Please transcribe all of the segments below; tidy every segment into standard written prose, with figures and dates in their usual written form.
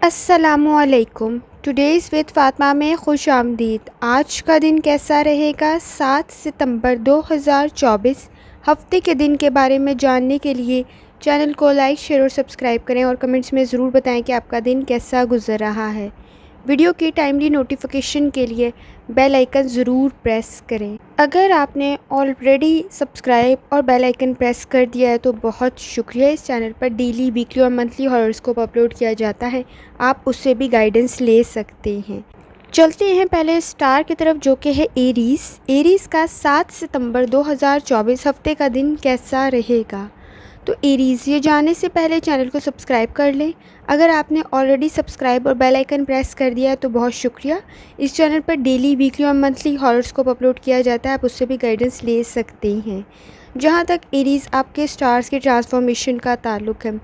अस्सलामुअलैकुम। Today's with Fatima में खुश आमदीद। आज का दिन कैसा रहेगा? 7 सितंबर 2024 हफ़्ते के दिन के बारे में जानने के लिए चैनल को लाइक, शेयर और सब्सक्राइब करें और कमेंट्स में ज़रूर बताएं कि आपका दिन कैसा गुज़र रहा है। वीडियो की टाइमली नोटिफिकेशन के लिए बेल आइकन ज़रूर प्रेस करें। अगर आपने ऑलरेडी सब्सक्राइब और बेल आइकन प्रेस कर दिया है तो बहुत शुक्रिया। इस चैनल पर डेली, वीकली और मंथली हॉरोस्कोप अपलोड किया जाता है, आप उससे भी गाइडेंस ले सकते हैं। चलते हैं पहले स्टार की तरफ, जो कि है एरीज़। एरीज़ का 7 सितंबर 2024 हफ्ते का दिन कैसा रहेगा? तो एरीज़, ये जानने से पहले चैनल को सब्सक्राइब कर लें। अगर आपने ऑलरेडी सब्सक्राइब और बेल आइकन प्रेस कर दिया है तो बहुत शुक्रिया। इस चैनल पर डेली, वीकली और मंथली हॉरोस्कोप अपलोड किया जाता है, आप उससे भी गाइडेंस ले सकते हैं। जहाँ तक एरीज़ आपके स्टार्स के ट्रांसफॉर्मेशन का ताल्लुक़ है,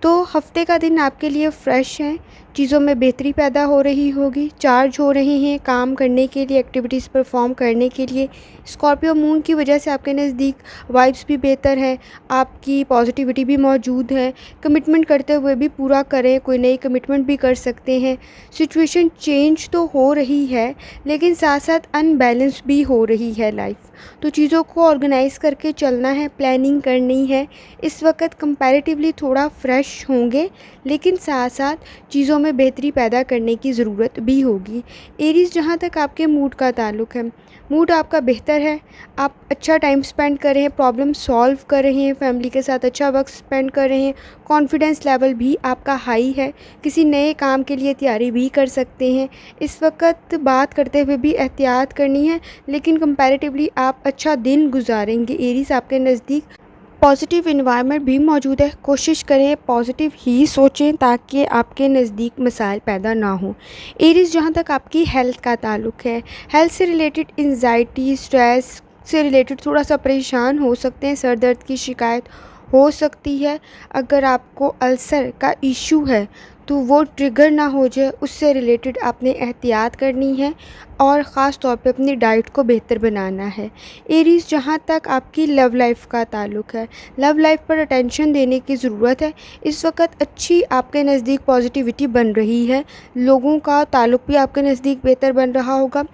तो हफ्ते का दिन आपके लिए फ़्रेश है, चीज़ों में बेहतरी पैदा हो रही होगी, चार्ज हो रहे हैं काम करने के लिए, एक्टिविटीज़ परफॉर्म करने के लिए। स्कॉर्पियो मून की वजह से आपके नज़दीक वाइब्स भी बेहतर हैं, आपकी पॉजिटिविटी भी मौजूद है। कमिटमेंट करते हुए भी पूरा करें, कोई नई कमिटमेंट भी कर सकते हैं। सिचुएशन चेंज तो हो रही है लेकिन साथ साथ अनबैलेंस भी हो रही है लाइफ, तो चीज़ों को ऑर्गेनाइज़ करके चलना है, प्लानिंग करनी है। इस वक्त कंपैरेटिवली थोड़ा फ्रेश होंगे लेकिन साथ साथ चीज़ों में बेहतरी पैदा करने की ज़रूरत भी होगी। एरीज़, जहाँ तक आपके मूड का ताल्लुक़ है, मूड आपका बेहतर है, आप अच्छा टाइम स्पेंड कर रहे हैं, प्रॉब्लम सॉल्व कर रहे हैं, फैमिली के साथ अच्छा वक्त स्पेंड कर रहे हैं, कॉन्फिडेंस लेवल भी आपका हाई है, किसी नए काम के लिए तैयारी भी कर सकते हैं। इस वक्त बात करते हुए भी एहतियात करनी है लेकिन कंपैरेटिवली आप अच्छा दिन गुजारेंगे। एरीज़, आपके नज़दीक पॉजिटिव इन्वायरमेंट भी मौजूद है, कोशिश करें पॉजिटिव ही सोचें ताकि आपके नज़दीक मसाइल पैदा ना हो। एरीज़, जहाँ तक आपकी हेल्थ का ताल्लुक़ है, हेल्थ से रिलेटेड एंजाइटी, स्ट्रेस से रिलेटेड थोड़ा सा परेशान हो सकते हैं, सर दर्द की शिकायत हो सकती है। अगर आपको अल्सर का इशू है तो वो ट्रिगर ना हो जाए, उससे रिलेटेड आपने एहतियात करनी है और ख़ास तौर पे अपनी डाइट को बेहतर बनाना है। एरीज़, जहाँ तक आपकी लव लाइफ का ताल्लुक़ है, लव लाइफ पर अटेंशन देने की ज़रूरत है। इस वक्त अच्छी आपके नज़दीक पॉजिटिविटी बन रही है, लोगों का ताल्लुक़ भी आपके नज़दीक बेहतर बन रहा होगा।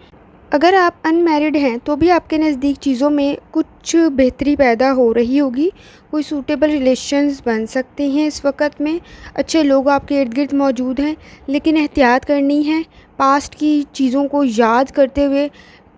अगर आप अनमैरिड हैं तो भी आपके नज़दीक चीज़ों में कुछ बेहतरी पैदा हो रही होगी, कोई सूटेबल रिलेशंस बन सकते हैं। इस वक्त में अच्छे लोग आपके इर्द गिर्द मौजूद हैं लेकिन एहतियात करनी है। पास्ट की चीज़ों को याद करते हुए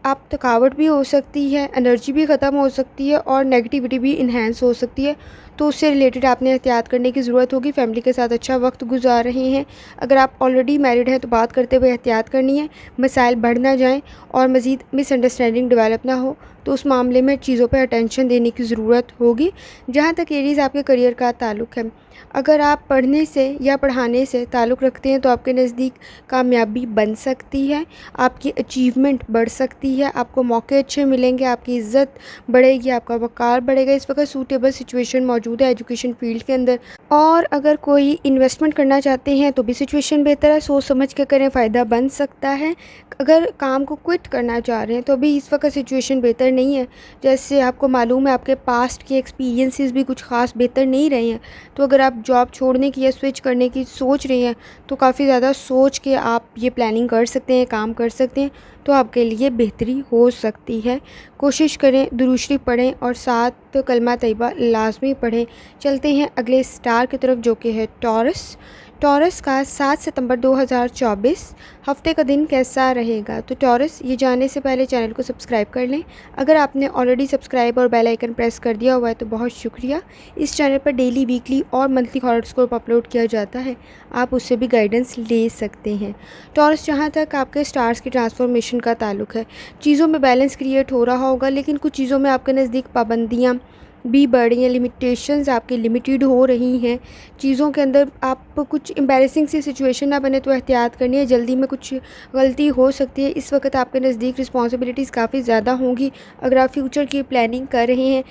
आप थकावट भी हो सकती है, एनर्जी भी ख़त्म हो सकती है और नेगेटिविटी भी इन्हेंस हो सकती है, तो उससे रिलेटेड आपने एहतियात करने की ज़रूरत होगी। फैमिली के साथ अच्छा वक्त गुजार रहे हैं, अगर आप ऑलरेडी मैरिड हैं तो बात करते हुए एहतियात करनी है, मसाइल बढ़ ना जाएं और मज़ीद मिसअंडरस्टैंडिंग डेवलप ना हो, तो उस मामले में चीज़ों पर अटेंशन देने की ज़रूरत होगी। जहाँ तक एरीज़ आपके करियर का ताल्लुक़ है, अगर आप पढ़ने से या पढ़ाने से ताल्लुक़ रखते हैं तो आपके नज़दीक कामयाबी बन सकती है, आपकी अचीवमेंट बढ़ सकती है, आपको मौके अच्छे मिलेंगे, आपकी इज़्ज़त बढ़ेगी, आपका वक़ार बढ़ेगा। इस वक्त सूटेबल सिचुएशन मौजूद है एजुकेशन फील्ड के अंदर, और अगर कोई इन्वेस्टमेंट करना चाहते हैं तो भी सिचुएशन बेहतर है, सोच समझ के करें, फ़ायदा बन सकता है। अगर काम को क्विट करना चाह रहे हैं तो भी इस वक्त सिचुएशन बेहतर नहीं है, जैसे आपको मालूम है आपके पास्ट के एक्सपीरियंसेस भी कुछ ख़ास बेहतर नहीं रहे हैं, तो अगर आप जॉब छोड़ने की या स्विच करने की सोच रहे हैं तो काफ़ी ज़्यादा सोच के आप ये प्लानिंग कर सकते हैं, काम कर सकते हैं, तो आपके लिए बेहतरी हो सकती है। कोशिश करें दुरूद शरीफ पढ़ें और साथ कलमा तैयबा लाजमी पढ़ें। चलते हैं अगले स्टार की तरफ, जो कि है टॉरस। टॉरस का 7 सितंबर 2024 हफ्ते का दिन कैसा रहेगा? तो टॉरस, ये जानने से पहले चैनल को सब्सक्राइब कर लें। अगर आपने ऑलरेडी सब्सक्राइब और बेल आइकन प्रेस कर दिया हुआ है तो बहुत शुक्रिया। इस चैनल पर डेली, वीकली और मंथली हॉरोस्कोप अपलोड किया जाता है, आप उससे भी गाइडेंस ले सकते हैं। टॉरस, जहाँ तक आपके स्टार्स की ट्रांसफॉर्मेशन का ताल्लुक़ है, चीज़ों में बैलेंस क्रिएट हो रहा होगा लेकिन कुछ चीज़ों में आपके नज़दीक पाबंदियाँ भी बढ़ रही हैं, लिमिटेशंस आपकी लिमिटेड हो रही हैं। चीज़ों के अंदर आप कुछ एम्बैरेसिंग सी सिचुएशन ना बने तो एहतियात करनी है, जल्दी में कुछ गलती हो सकती है। इस वक्त आपके नज़दीक रिस्पॉन्सिबिलिटीज़ काफ़ी ज़्यादा होंगी अगर आप फ्यूचर की प्लानिंग कर रहे हैं।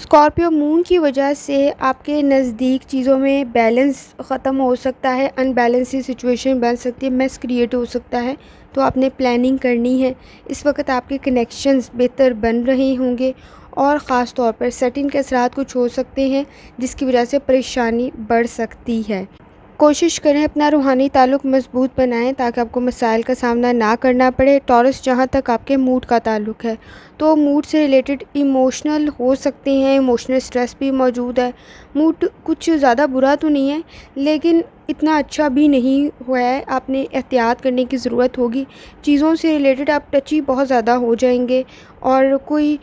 स्कॉर्पियो मून की वजह से आपके नज़दीक चीज़ों में बैलेंस ख़त्म हो सकता है, अनबैलेंस सी सिचुएशन बन सकती है, मेस क्रिएट हो सकता है, तो आपने प्लानिंग करनी है। इस वक्त आपके कनेक्शंस बेहतर बन रहे होंगे और ख़ास तौर पर सेटिंग के असरात कुछ हो सकते हैं जिसकी वजह से परेशानी बढ़ सकती है। कोशिश करें अपना रूहानी ताल्लुक़ मज़बूत बनाएं ताकि आपको मसाइल का सामना ना करना पड़े। टॉरस, जहाँ तक आपके मूड का ताल्लुक़ है, तो मूड से रिलेटेड इमोशनल हो सकते हैं, इमोशनल स्ट्रेस भी मौजूद है। मूड कुछ ज़्यादा बुरा तो नहीं है, लेकिन इतना अच्छा भी नहीं हुआ है। आपने एहतियात करने की ज़रूरत होगी। चीज़ों से रिलेटेड आप टची बहुत ज़्यादा हो जाएंगे और कोई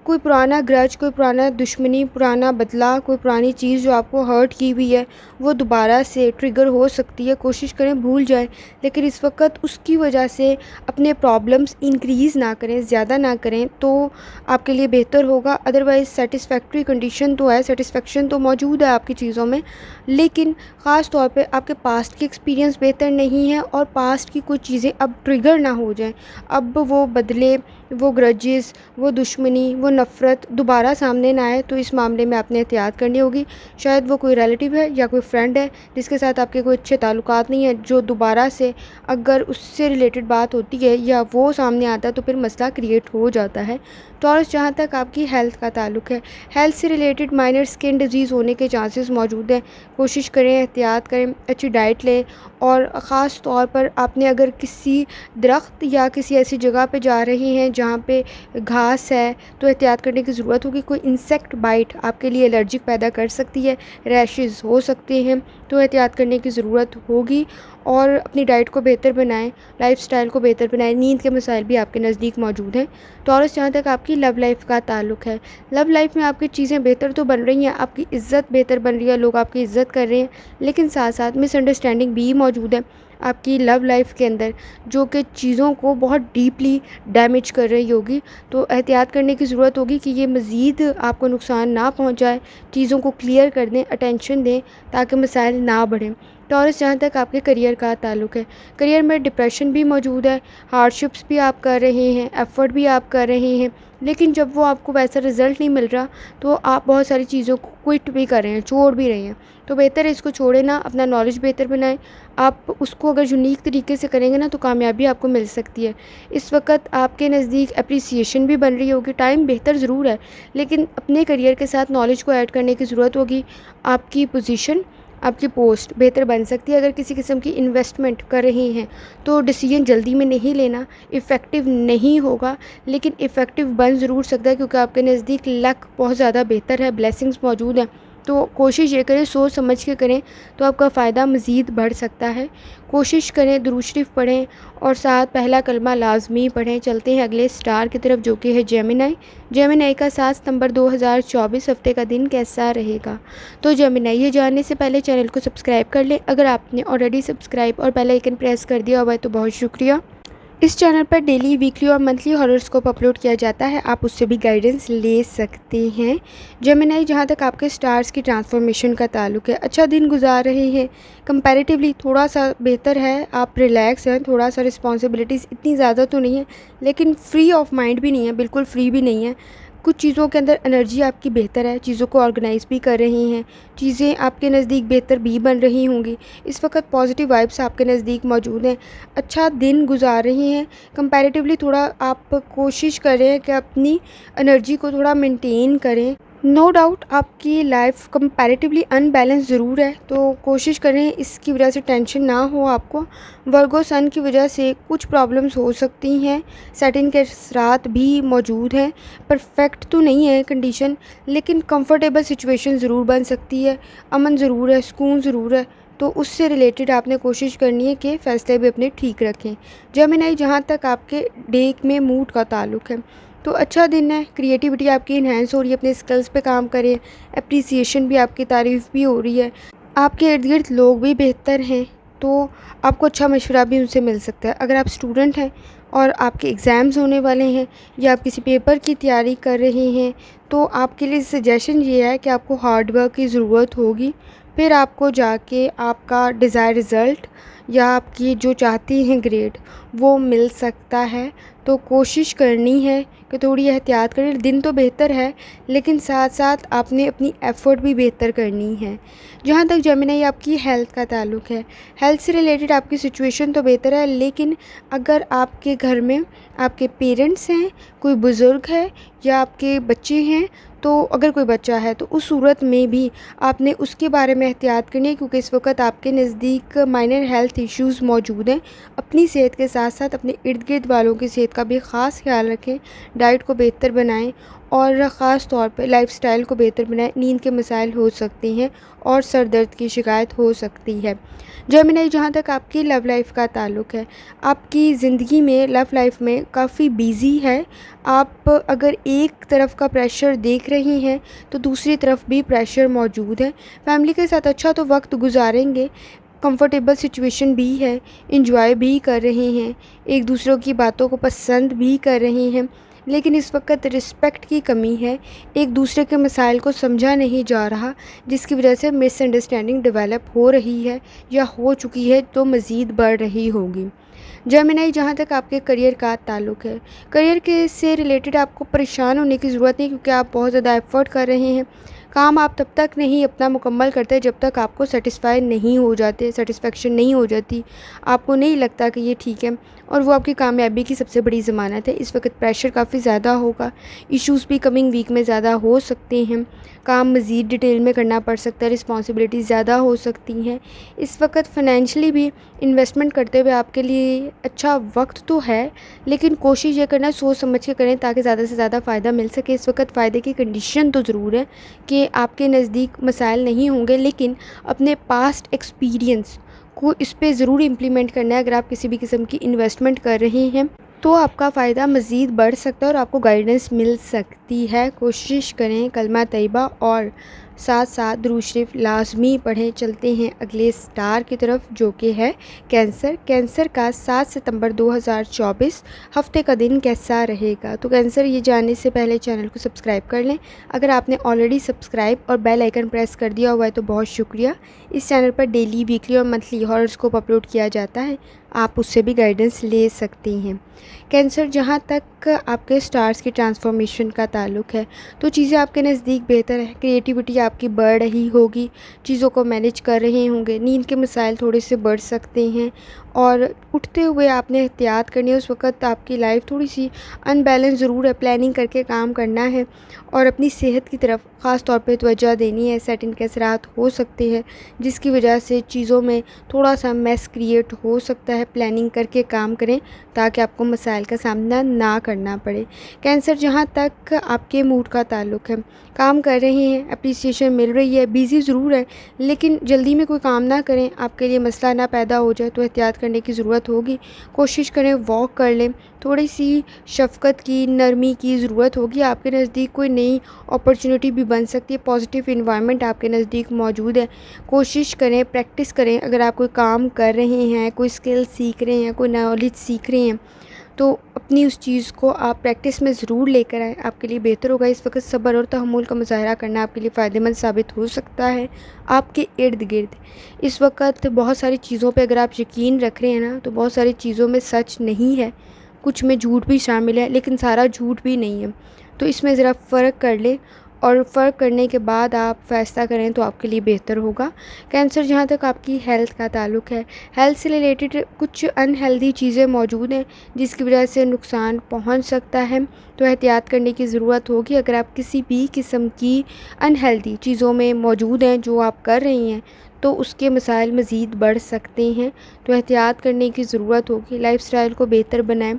पुराना ग्रज, कोई पुराना दुश्मनी, पुराना बदला, कोई पुरानी चीज़ जो आपको हर्ट की हुई है, वो दोबारा से ट्रिगर हो सकती है। कोशिश करें भूल जाएं, लेकिन इस वक्त उसकी वजह से अपने प्रॉब्लम्स इंक्रीज़ ना करें, ज़्यादा ना करें, तो आपके लिए बेहतर होगा। अदरवाइज़ सेटिस्फैक्ट्री कंडीशन तो है, सेटिस्फेक्शन तो मौजूद है आपकी चीज़ों में, लेकिन ख़ास तौर पे आपके पास्ट की एक्सपीरियंस बेहतर नहीं है और पास्ट की कुछ चीज़ें अब ट्रिगर ना हो जाएं, अब वो बदले, वो ग्रजेस, वो दुश्मनी, वो नफ़रत दोबारा सामने ना आए। तो इस मामले में आपने एहतियात करनी होगी। शायद वो कोई रिलेटिव है या कोई फ्रेंड है जिसके साथ आपके कोई अच्छे ताल्लुकात नहीं है, जो दोबारा से अगर उससे रिलेटेड बात होती है या वो सामने आता है तो फिर मसला क्रिएट हो जाता है। टॉरस, जहाँ तक आपकी हेल्थ का ताल्लुक़ है, हेल्थ से रिलेटेड माइनर स्किन डिजीज़ होने के चांसेस मौजूद हैं। कोशिश करें, एहतियात करें, अच्छी डाइट लें और ख़ास तौर पर आपने अगर किसी दरख्त या किसी ऐसी जगह पे जा रहे हैं जहाँ पे घास है, तो एहतियात करने की ज़रूरत होगी। कोई इंसेक्ट बाइट आपके लिए एलर्जिक पैदा कर सकती है, रैशेस हो सकते हैं, तो एहतियात करने की ज़रूरत होगी। और अपनी डाइट को बेहतर बनाएं, लाइफ़स्टाइल को बेहतर बनाएं। नींद के मसाइल भी आपके नज़दीक मौजूद हैं। टॉरस, जहाँ तक आपकी लव लाइफ का ताल्लुक़ है, लव लाइफ में आपकी चीज़ें बेहतर तो बन रही हैं, आपकी इज़्ज़त बेहतर बन रही है, लोग आपकी इज़्ज़त कर रहे हैं, लेकिन साथ साथ मिसअंडरस्टैंडिंग भी मौजूद है आपकी लव लाइफ के अंदर, जो कि चीज़ों को बहुत डीपली डैमेज कर रही होगी। तो एहतियात करने की ज़रूरत होगी कि ये मज़ीद आपको नुकसान ना पहुंचाए। चीज़ों को क्लियर कर दें, अटेंशन दें, ताकि मसाइल ना बढ़ें। टॉरस, जहाँ तक आपके करियर का ताल्लुक़ है, करियर में डिप्रेशन भी मौजूद है, हार्डशिप्स भी आप कर रहे हैं, एफ़र्ट भी आप कर रहे हैं, लेकिन जब वो आपको वैसा रिज़ल्ट नहीं मिल रहा तो आप बहुत सारी चीज़ों को क्विट भी कर रहे हैं, छोड़ भी रहे हैं। तो बेहतर है इसको छोड़े ना, अपना नॉलेज बेहतर बनाएं। आप उसको अगर यूनिक तरीके से करेंगे ना तो कामयाबी आपको मिल सकती है। इस वक्त आपके नज़दीक एप्रिसिएशन भी बन रही होगी। टाइम बेहतर ज़रूर है, लेकिन अपने करियर के साथ नॉलेज को ऐड करने की ज़रूरत होगी। आपकी पोजीशन, आपकी पोस्ट बेहतर बन सकती है। अगर किसी किस्म की इन्वेस्टमेंट कर रहे हैं तो डिसीजन जल्दी में नहीं लेना, इफ़ेक्टिव नहीं होगा, लेकिन इफ़ेक्टिव बन ज़रूर सकता है, क्योंकि आपके नज़दीक लक बहुत ज़्यादा बेहतर है, ब्लेसिंग्स मौजूद हैं। तो कोशिश ये करें, सोच समझ के करें तो आपका फ़ायदा मज़ीद बढ़ सकता है। कोशिश करें, दुरूद शरीफ पढ़ें और साथ पहला कलमा लाजमी पढ़ें। चलते हैं अगले स्टार की तरफ, जो कि है जेमिनी। जेमिनी का 7 सितंबर 2024 हफ्ते का दिन कैसा रहेगा। तो जेमिनी, ये जानने से पहले चैनल को सब्सक्राइब कर लें। अगर आपने ऑलरेडी सब्सक्राइब और बेल आइकन प्रेस कर दिया हुआ है तो बहुत शुक्रिया। इस चैनल पर डेली, वीकली और मंथली हॉरोस्कोप अपलोड किया जाता है, आप उससे भी गाइडेंस ले सकते हैं। जेमिनी, जहाँ तक आपके स्टार्स की ट्रांसफॉर्मेशन का ताल्लुक़ है, अच्छा दिन गुजार रहे हैं, कंपैरेटिवली थोड़ा सा बेहतर है, आप रिलैक्स हैं, थोड़ा सा रिस्पॉन्सिबिलिटीज़ इतनी ज़्यादा तो नहीं है, लेकिन फ्री ऑफ माइंड भी नहीं है, बिल्कुल फ्री भी नहीं है। कुछ चीज़ों के अंदर एनर्जी आपकी बेहतर है, चीज़ों को ऑर्गेनाइज़ भी कर रही हैं, चीज़ें आपके नज़दीक बेहतर भी बन रही होंगी। इस वक्त पॉजिटिव वाइब्स आपके नज़दीक मौजूद हैं, अच्छा दिन गुजार रही हैं। कंपैरेटिवली थोड़ा आप कोशिश करें कि अपनी एनर्जी को थोड़ा मेंटेन करें। नो डाउट आपकी लाइफ कंपैरेटिवली अनबैलेंस ज़रूर है, तो कोशिश करें इसकी वजह से टेंशन ना हो आपको। वर्गो सन की वजह से कुछ प्रॉब्लम्स हो सकती हैं, सैटर्न के असरात भी मौजूद हैं। परफेक्ट तो नहीं है कंडीशन, लेकिन कंफर्टेबल सिचुएशन ज़रूर बन सकती है, अमन ज़रूर है, सुकून ज़रूर है। तो उससे रिलेटेड आपने कोशिश करनी है कि फ़ैसले भी अपने ठीक रखें। जेमिनी, जहाँ तक आपके डे में मूड का ताल्लुक़ है, तो अच्छा दिन है, क्रिएटिविटी आपकी इन्हेंस हो रही है, अपने स्किल्स पे काम करें, एप्रिसिएशन भी, आपकी तारीफ़ भी हो रही है, आपके इर्द गिर्द लोग भी बेहतर हैं, तो आपको अच्छा मशवरा भी उनसे मिल सकता है। अगर आप स्टूडेंट हैं और आपके एग्ज़ाम्स होने वाले हैं या आप किसी पेपर की तैयारी कर रहे हैं, तो आपके लिए सजेशन ये है कि आपको हार्ड वर्क की ज़रूरत होगी, फिर आपको जाके आपका डिज़ायर रिज़ल्ट या आपकी जो चाहती हैं ग्रेड वो मिल सकता है। तो कोशिश करनी है कि थोड़ी एहतियात करें। दिन तो बेहतर है, लेकिन साथ साथ आपने अपनी एफ़र्ट भी बेहतर करनी है। जहाँ तक जेमिनी आपकी हेल्थ का ताल्लुक़ है, हेल्थ से रिलेटेड आपकी सिचुएशन तो बेहतर है, लेकिन अगर आपके घर में आपके पेरेंट्स हैं, कोई बुज़ुर्ग है या आपके बच्चे हैं, तो अगर कोई बच्चा है तो उस सूरत में भी आपने उसके बारे में एहतियात करनी है, क्योंकि इस वक्त आपके नज़दीक माइनर हेल्थ इश्यूज़ मौजूद हैं। अपनी सेहत के साथ साथ अपने इर्द गिर्द वालों की सेहत का भी ख़ास ख्याल रखें, डाइट को बेहतर बनाएं और ख़ास तौर पे लाइफस्टाइल को बेहतर बनाएं। नींद के मसाइल हो सकते हैं और सर दर्द की शिकायत हो सकती है। जेमिनी, जहाँ तक आपकी लव लाइफ का ताल्लुक़ है, आपकी ज़िंदगी में लव लाइफ में काफ़ी बिज़ी है। आप अगर एक तरफ का प्रेशर देख रही हैं तो दूसरी तरफ भी प्रेशर मौजूद है। फैमिली के साथ अच्छा तो वक्त गुजारेंगे, कंफर्टेबल सिचुएशन भी है, एंजॉय भी कर रहे हैं, एक दूसरों की बातों को पसंद भी कर रहे हैं, लेकिन इस वक्त रिस्पेक्ट की कमी है। एक दूसरे के मसाइल को समझा नहीं जा रहा, जिसकी वजह से मिसअंडरस्टैंडिंग डेवलप हो रही है या हो चुकी है तो मज़ीद बढ़ रही होगी। जेमिनी, जहाँ तक आपके करियर का ताल्लुक़ है, करियर के से रिलेटेड आपको परेशान होने की ज़रूरत नहीं, क्योंकि आप बहुत ज़्यादा एफ़र्ट कर रहे हैं। काम आप तब तक नहीं अपना मुकम्मल करते जब तक आपको सेटिस्फेक्शन नहीं हो जाती, आपको नहीं लगता कि ये ठीक है, और वो आपकी कामयाबी की सबसे बड़ी ज़मानत है। इस वक्त प्रेशर काफ़ी ज़्यादा होगा, इश्यूज़ भी कमिंग वीक में ज़्यादा हो सकते हैं, काम मज़ीद डिटेल में करना पड़ सकता है, रिस्पॉन्सिबिलिटीज़ ज़्यादा हो सकती हैं। इस वक्त फ़ाइनेंशियली भी इन्वेस्टमेंट करते हुए आपके लिए अच्छा वक्त तो है, लेकिन कोशिश ये करना सोच समझ के करें ताकि ज़्यादा से ज़्यादा फ़ायदा मिल सके। इस वक्त फ़ायदे की कंडीशन तो ज़रूर है कि आपके नज़दीक मसाइल नहीं होंगे, लेकिन अपने पास्ट एक्सपीरियंस को इस पे ज़रूर इम्प्लीमेंट करना है। अगर आप किसी भी किस्म की इन्वेस्टमेंट कर रहे हैं तो आपका फ़ायदा मज़ीद बढ़ सकता है और आपको गाइडेंस मिल सकती है। कोशिश करें कलमा तैयबा और साथ साथ दुरूद शरीफ लाजमी पढ़ें। चलते हैं अगले स्टार की तरफ, जो कि है कैंसर। कैंसर का 7 सितंबर 2024 हफ्ते का दिन कैसा रहेगा? तो कैंसर, ये जानने से पहले चैनल को सब्सक्राइब कर लें। अगर आपने ऑलरेडी सब्सक्राइब और बेल आइकन प्रेस कर दिया हुआ है तो बहुत शुक्रिया। इस चैनल पर डेली, वीकली और मंथली हॉरोस्कोप अपलोड किया जाता है, आप उससे भी गाइडेंस ले सकते हैं। कैंसर, जहाँ तक आपके स्टार्स की ट्रांसफॉर्मेशन का ताल्लुक़ है तो चीज़ें आपके नज़दीक बेहतर है, क्रिएटिविटी आपकी बढ़ रही होगी, चीज़ों को मैनेज कर रहे होंगे, नींद के मसाइल थोड़े से बढ़ सकते हैं और उठते हुए आपने एहतियात करनी है। उस वक़्त आपकी लाइफ थोड़ी सी अनबैलेंस ज़रूर है, प्लानिंग करके काम करना है और अपनी सेहत की तरफ ख़ास तौर पे तवज्जो देनी है। सेटिन के असरात हो सकते हैं जिसकी वजह से चीज़ों में थोड़ा सा मैस क्रिएट हो सकता है। प्लानिंग करके काम करें ताकि आपको मसाइल का सामना ना करना पड़े। कैंसर, जहाँ तक आपके मूड का ताल्लुक़ है, काम कर रहे हैं, अप्रिसिएशन मिल रही है, बिज़ी ज़रूर है, लेकिन जल्दी में कोई काम ना करें, आपके लिए मसला ना पैदा हो जाए तो एहतियात करने की ज़रूरत होगी। कोशिश करें वॉक कर लें, थोड़ी सी शफ़क़त की, नरमी की ज़रूरत होगी। आपके नज़दीक कोई नई अपॉर्चुनिटी भी बन सकती है, पॉजिटिव इन्वायरमेंट आपके नज़दीक मौजूद है। कोशिश करें, प्रैक्टिस करें। अगर आप कोई काम कर रहे हैं, कोई स्किल सीख रहे हैं, कोई नॉलेज सीख रहे हैं, तो अपनी उस चीज़ को आप प्रैक्टिस में ज़रूर लेकर आएँ, आपके लिए बेहतर होगा। इस वक्त सब्र और तहम्मुल का मुज़ाहरा करना आपके लिए फ़ायदेमंद साबित हो सकता है। आपके इर्द गिर्द इस वक्त बहुत सारी चीज़ों पे अगर आप यकीन रख रहे हैं ना, तो बहुत सारी चीज़ों में सच नहीं है, कुछ में झूठ भी शामिल है, लेकिन सारा झूठ भी नहीं है। तो इसमें ज़रा फ़र्क कर लें और फ़र्क करने के बाद आप फ़ैसला करें तो आपके लिए बेहतर होगा। कैंसर, जहाँ तक आपकी हेल्थ का ताल्लुक़ है, हेल्थ से रिलेटेड कुछ अनहेल्दी चीज़ें मौजूद हैं जिसकी वजह से नुकसान पहुँच सकता है, तो एहतियात करने की ज़रूरत होगी। अगर आप किसी भी किस्म की अनहेल्दी चीज़ों में मौजूद हैं जो आप कर रही हैं तो उसके मसाइल मज़ीद बढ़ सकते हैं, तो एहतियात करने की ज़रूरत होगी। लाइफ़स्टाइल को बेहतर बनाएं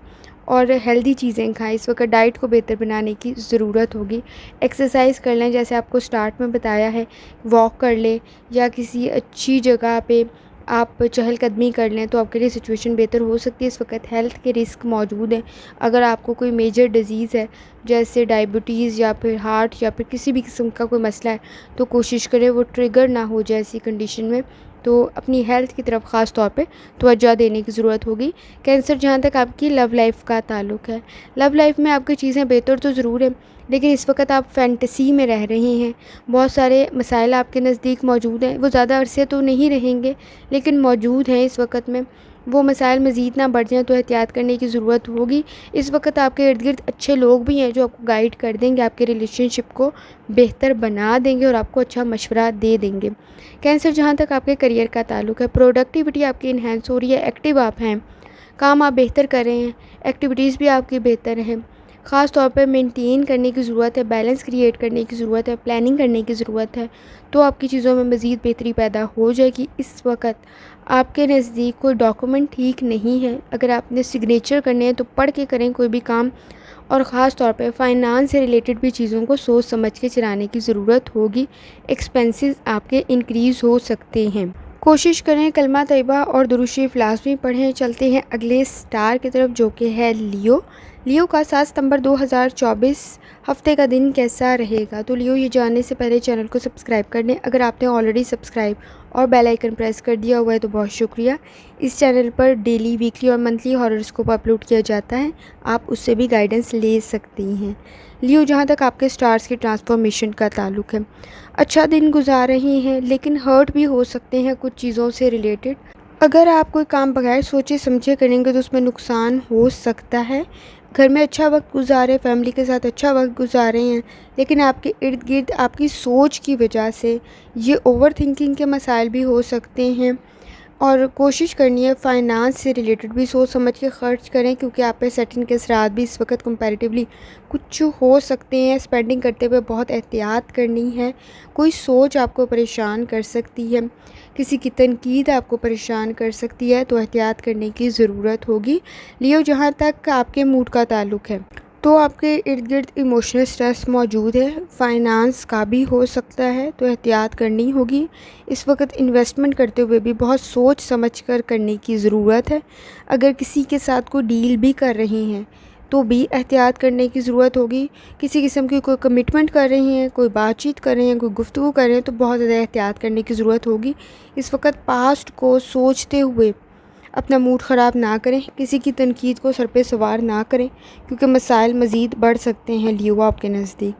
और हेल्दी चीज़ें खाएं। इस वक्त डाइट को बेहतर बनाने की ज़रूरत होगी। एक्सरसाइज कर लें, जैसे आपको स्टार्ट में बताया है, वॉक कर लें या किसी अच्छी जगह पे आप चहलकदमी कर लें तो आपके लिए सिचुएशन बेहतर हो सकती है। इस वक्त हेल्थ के रिस्क मौजूद हैं। अगर आपको कोई मेजर डिज़ीज़ है जैसे डायबिटीज़ या फिर हार्ट या फिर किसी भी किस्म का कोई मसला है, तो कोशिश करें वो ट्रिगर ना हो जाए ऐसी कंडीशन में। तो अपनी हेल्थ की तरफ ख़ास तौर पे तवज्जो देने की ज़रूरत होगी। कैंसर, जहाँ तक आपकी लव लाइफ का ताल्लुक़ है, लव लाइफ में आपकी चीज़ें बेहतर तो ज़रूर है, लेकिन इस वक्त आप फैंटेसी में रह रहे हैं। बहुत सारे मसाइल आपके नज़दीक मौजूद हैं, वो ज़्यादा अरसे तो नहीं रहेंगे लेकिन मौजूद हैं इस वक्त में। वो मसाइल मज़ीद ना बढ़ जाएँ तो एहतियात करने की ज़रूरत होगी। इस वक्त आपके इर्द गिर्द अच्छे लोग भी हैं जो आपको गाइड कर देंगे, आपके रिलेशनशिप को बेहतर बना देंगे और आपको अच्छा मशवरा दे देंगे। कैंसर, जहाँ तक आपके करियर का ताल्लुक़ है, प्रोडक्टिविटी आपकी इन्हेंस हो रही है, एक्टिव आप हैं, काम आप बेहतर कर रहे हैं, एक्टिविटीज़ भी आपकी बेहतर हैं। ख़ास तौर पर मेंटेन करने की ज़रूरत है, बैलेंस क्रिएट करने की ज़रूरत है, प्लानिंग करने की ज़रूरत है, तो आपकी चीज़ों में मज़ीद बेहतरी पैदा हो जाएगी। इस वक्त आपके नज़दीक कोई डॉक्यूमेंट ठीक नहीं है, अगर आपने सिग्नेचर करने हैं तो पढ़ के करें कोई भी काम, और ख़ास तौर पे फ़ाइनांस से रिलेटेड भी चीज़ों को सोच समझ के चलाने की ज़रूरत होगी। एक्सपेंसेस आपके इंक्रीज़ हो सकते हैं। कोशिश करें कलमा तैयबा और दुरूद शरीफ लाज़मी पढ़ें। चलते हैं अगले स्टार की तरफ जो कि है लियो। लियो का 7 सितंबर 2024 हफ्ते का दिन कैसा रहेगा? तो लियो, ये जानने से पहले चैनल को सब्सक्राइब कर लें। अगर आपने ऑलरेडी सब्सक्राइब और बेल आइकन प्रेस कर दिया हुआ है तो बहुत शुक्रिया। इस चैनल पर डेली, वीकली और मंथली हॉरोस्कोप अपलोड किया जाता है, आप उससे भी गाइडेंस ले सकती हैं। लियो, जहाँ तक आपके स्टार्स की ट्रांसफॉर्मेशन का ताल्लुक़ है, अच्छा दिन गुजार रही हैं, लेकिन हर्ट भी हो सकते हैं कुछ चीज़ों से रिलेटेड। अगर आप कोई काम बगैर सोचे समझे करेंगे तो उसमें नुकसान हो सकता है। घर में अच्छा वक्त गुजारें, फैमिली के साथ अच्छा वक्त गुजारे हैं, लेकिन आपके इर्द गिर्द आपकी सोच की वजह से ये ओवर थिंकिंग के मसाइल भी हो सकते हैं। और कोशिश करनी है फ़ाइनांस से रिलेटेड भी सोच समझ के ख़र्च करें, क्योंकि आप पे सेटिंग के असरात भी इस वक्त कंपैरेटिवली कुछ हो सकते हैं। स्पेंडिंग करते हुए बहुत एहतियात करनी है। कोई सोच आपको परेशान कर सकती है, किसी की तनकीद आपको परेशान कर सकती है, तो एहतियात करने की ज़रूरत होगी। लियो, जहाँ तक आपके मूड का ताल्लुक़ है, तो आपके इर्द गिर्द इमोशनल स्ट्रेस मौजूद है, फ़ाइनांस का भी हो सकता है, तो एहतियात करनी होगी। इस वक्त इन्वेस्टमेंट करते हुए भी बहुत सोच समझ कर करने की ज़रूरत है। अगर किसी के साथ कोई डील भी कर रही हैं तो भी एहतियात करने की ज़रूरत होगी। किसी किस्म की कोई कमिटमेंट कर रही हैं, कोई बातचीत कर रहे हैं, कोई गुफ्तगू कर रहे हैं, तो बहुत ज़्यादा एहतियात करने की ज़रूरत होगी। इस वक्त पास्ट को सोचते हुए अपना मूड ख़राब ना करें, किसी की तनकीद को सर पे सवार ना करें, क्योंकि मसाइल मज़ीद बढ़ सकते हैं लियो आपके नज़दीक।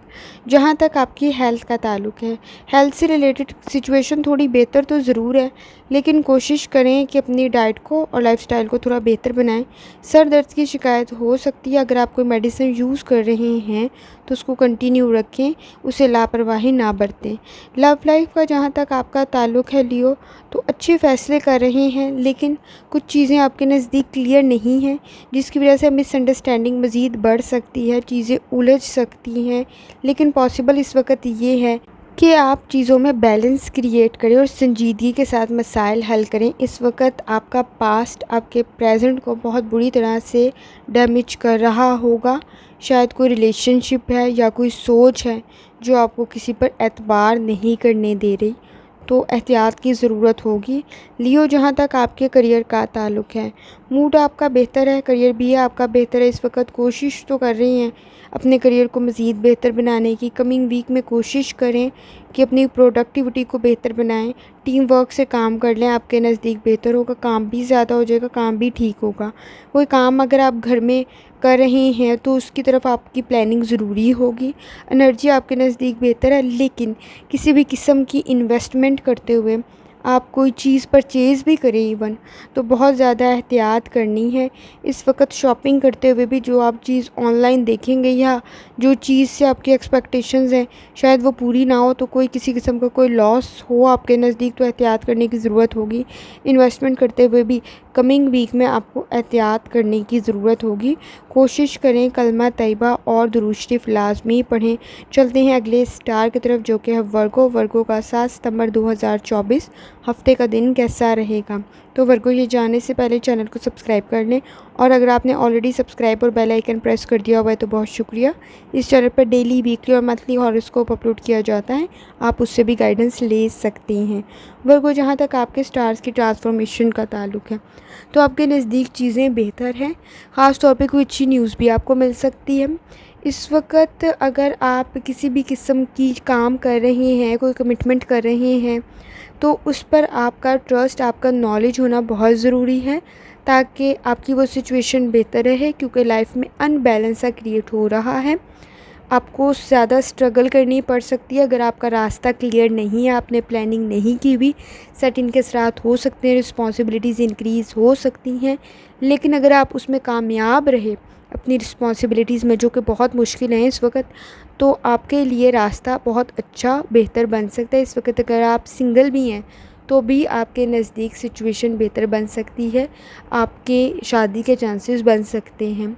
जहाँ तक आपकी हेल्थ का ताल्लुक़ है, हेल्थ से रिलेटेड सिचुएशन थोड़ी बेहतर तो ज़रूर है, लेकिन कोशिश करें कि अपनी डाइट को और लाइफस्टाइल को थोड़ा बेहतर बनाएं। सर दर्द की शिकायत हो सकती है, अगर आप कोई मेडिसिन यूज़ कर रहे हैं तो उसको कंटिन्यू रखें, उसे लापरवाही ना बरतें। लव लाइफ का जहाँ तक आपका ताल्लुक़ है लियो, तो अच्छे फ़ैसले कर रहे हैं, लेकिन कुछ चीज़ें आपके नज़दीक क्लियर नहीं हैं, जिसकी वजह से मिसअंडरस्टैंडिंग मज़ीद बढ़ सकती है, चीज़ें उलझ सकती हैं। लेकिन पॉसिबल इस वक्त ये है कि आप चीज़ों में बैलेंस क्रिएट करें और संजीदगी के साथ मसाइल हल करें। इस वक्त आपका पास्ट आपके प्रेजेंट को बहुत बुरी तरह से डैमेज कर रहा होगा। शायद कोई रिलेशनशिप है या कोई सोच है जो आपको किसी पर एतबार नहीं करने दे रही, तो एहतियात की ज़रूरत होगी। लियो, जहाँ तक आपके करियर का ताल्लुक़ है, मूड आपका बेहतर है, करियर भी आपका बेहतर है। इस वक्त कोशिश तो कर रही हैं अपने करियर को मज़ीद बेहतर बनाने की। कमिंग वीक में कोशिश करें कि अपनी प्रोडक्टिविटी को बेहतर बनाएं, टीम वर्क से काम कर लें, आपके नज़दीक बेहतर होगा, काम भी ज़्यादा हो जाएगा, काम भी ठीक होगा। कोई काम अगर आप घर में कर रहे हैं तो उसकी तरफ आपकी प्लानिंग ज़रूरी होगी। एनर्जी आपके नज़दीक बेहतर है, लेकिन किसी भी किस्म की इन्वेस्टमेंट करते हुए आप कोई चीज़ परचेज़ भी करें इवन, तो बहुत ज़्यादा एहतियात करनी है। इस वक्त शॉपिंग करते हुए भी जो आप चीज़ ऑनलाइन देखेंगे या जो चीज़ से आपकी एक्सपेक्टेशंस हैं शायद वो पूरी ना हो, तो कोई किसी किस्म का कोई लॉस हो आपके नज़दीक, तो एहतियात करने की ज़रूरत होगी। इन्वेस्टमेंट करते हुए भी कमिंग वीक में आपको एहतियात करने की ज़रूरत होगी। कोशिश करें कलमा तैयबा और दुरूद शरीफ लाज़मी पढ़ें। चलते हैं अगले स्टार की तरफ जो कि है वर्गो। वर्गो का 7 सितंबर 2024 हफ्ते का दिन कैसा रहेगा? तो वर्गो, ये जानने से पहले चैनल को सब्सक्राइब कर लें, और अगर आपने ऑलरेडी सब्सक्राइब और बेल आइकन प्रेस कर दिया हुआ है तो बहुत शुक्रिया। इस चैनल पर डेली, वीकली और मंथली हॉरोस्कोप अपलोड किया जाता है, आप उससे भी गाइडेंस ले सकती हैं। वर्गो, जहाँ तक आपके स्टार्स की ट्रांसफॉर्मेशन का ताल्लुक़ है, तो आपके नज़दीक चीज़ें बेहतर हैं। ख़ास तौर पे कोई अच्छी न्यूज़ भी आपको मिल सकती है। इस वक्त अगर आप किसी भी किस्म की काम कर रहे हैं, कोई कमिटमेंट कर रहे हैं, तो उस पर आपका ट्रस्ट, आपका नॉलेज होना बहुत ज़रूरी है, ताकि आपकी वो सिचुएशन बेहतर रहे, क्योंकि लाइफ में अनबैलेंस सा क्रिएट हो रहा है। आपको ज़्यादा स्ट्रगल करनी पड़ सकती है अगर आपका रास्ता क्लियर नहीं है, आपने प्लानिंग नहीं की हुई, सेटिंग के साथ हो सकते हैं, रिस्पॉन्सिबिलिटीज़ इंक्रीज़ हो सकती हैं। लेकिन अगर आप उसमें कामयाब रहे अपनी रिस्पॉन्सिबिलिटीज़ में, जो कि बहुत मुश्किल है इस वक्त, तो आपके लिए रास्ता बहुत अच्छा बेहतर बन सकता है। इस वक्त अगर आप सिंगल भी हैं तो भी आपके नज़दीक सिचुएशन बेहतर बन सकती है, आपके शादी के चांसेस बन सकते हैं।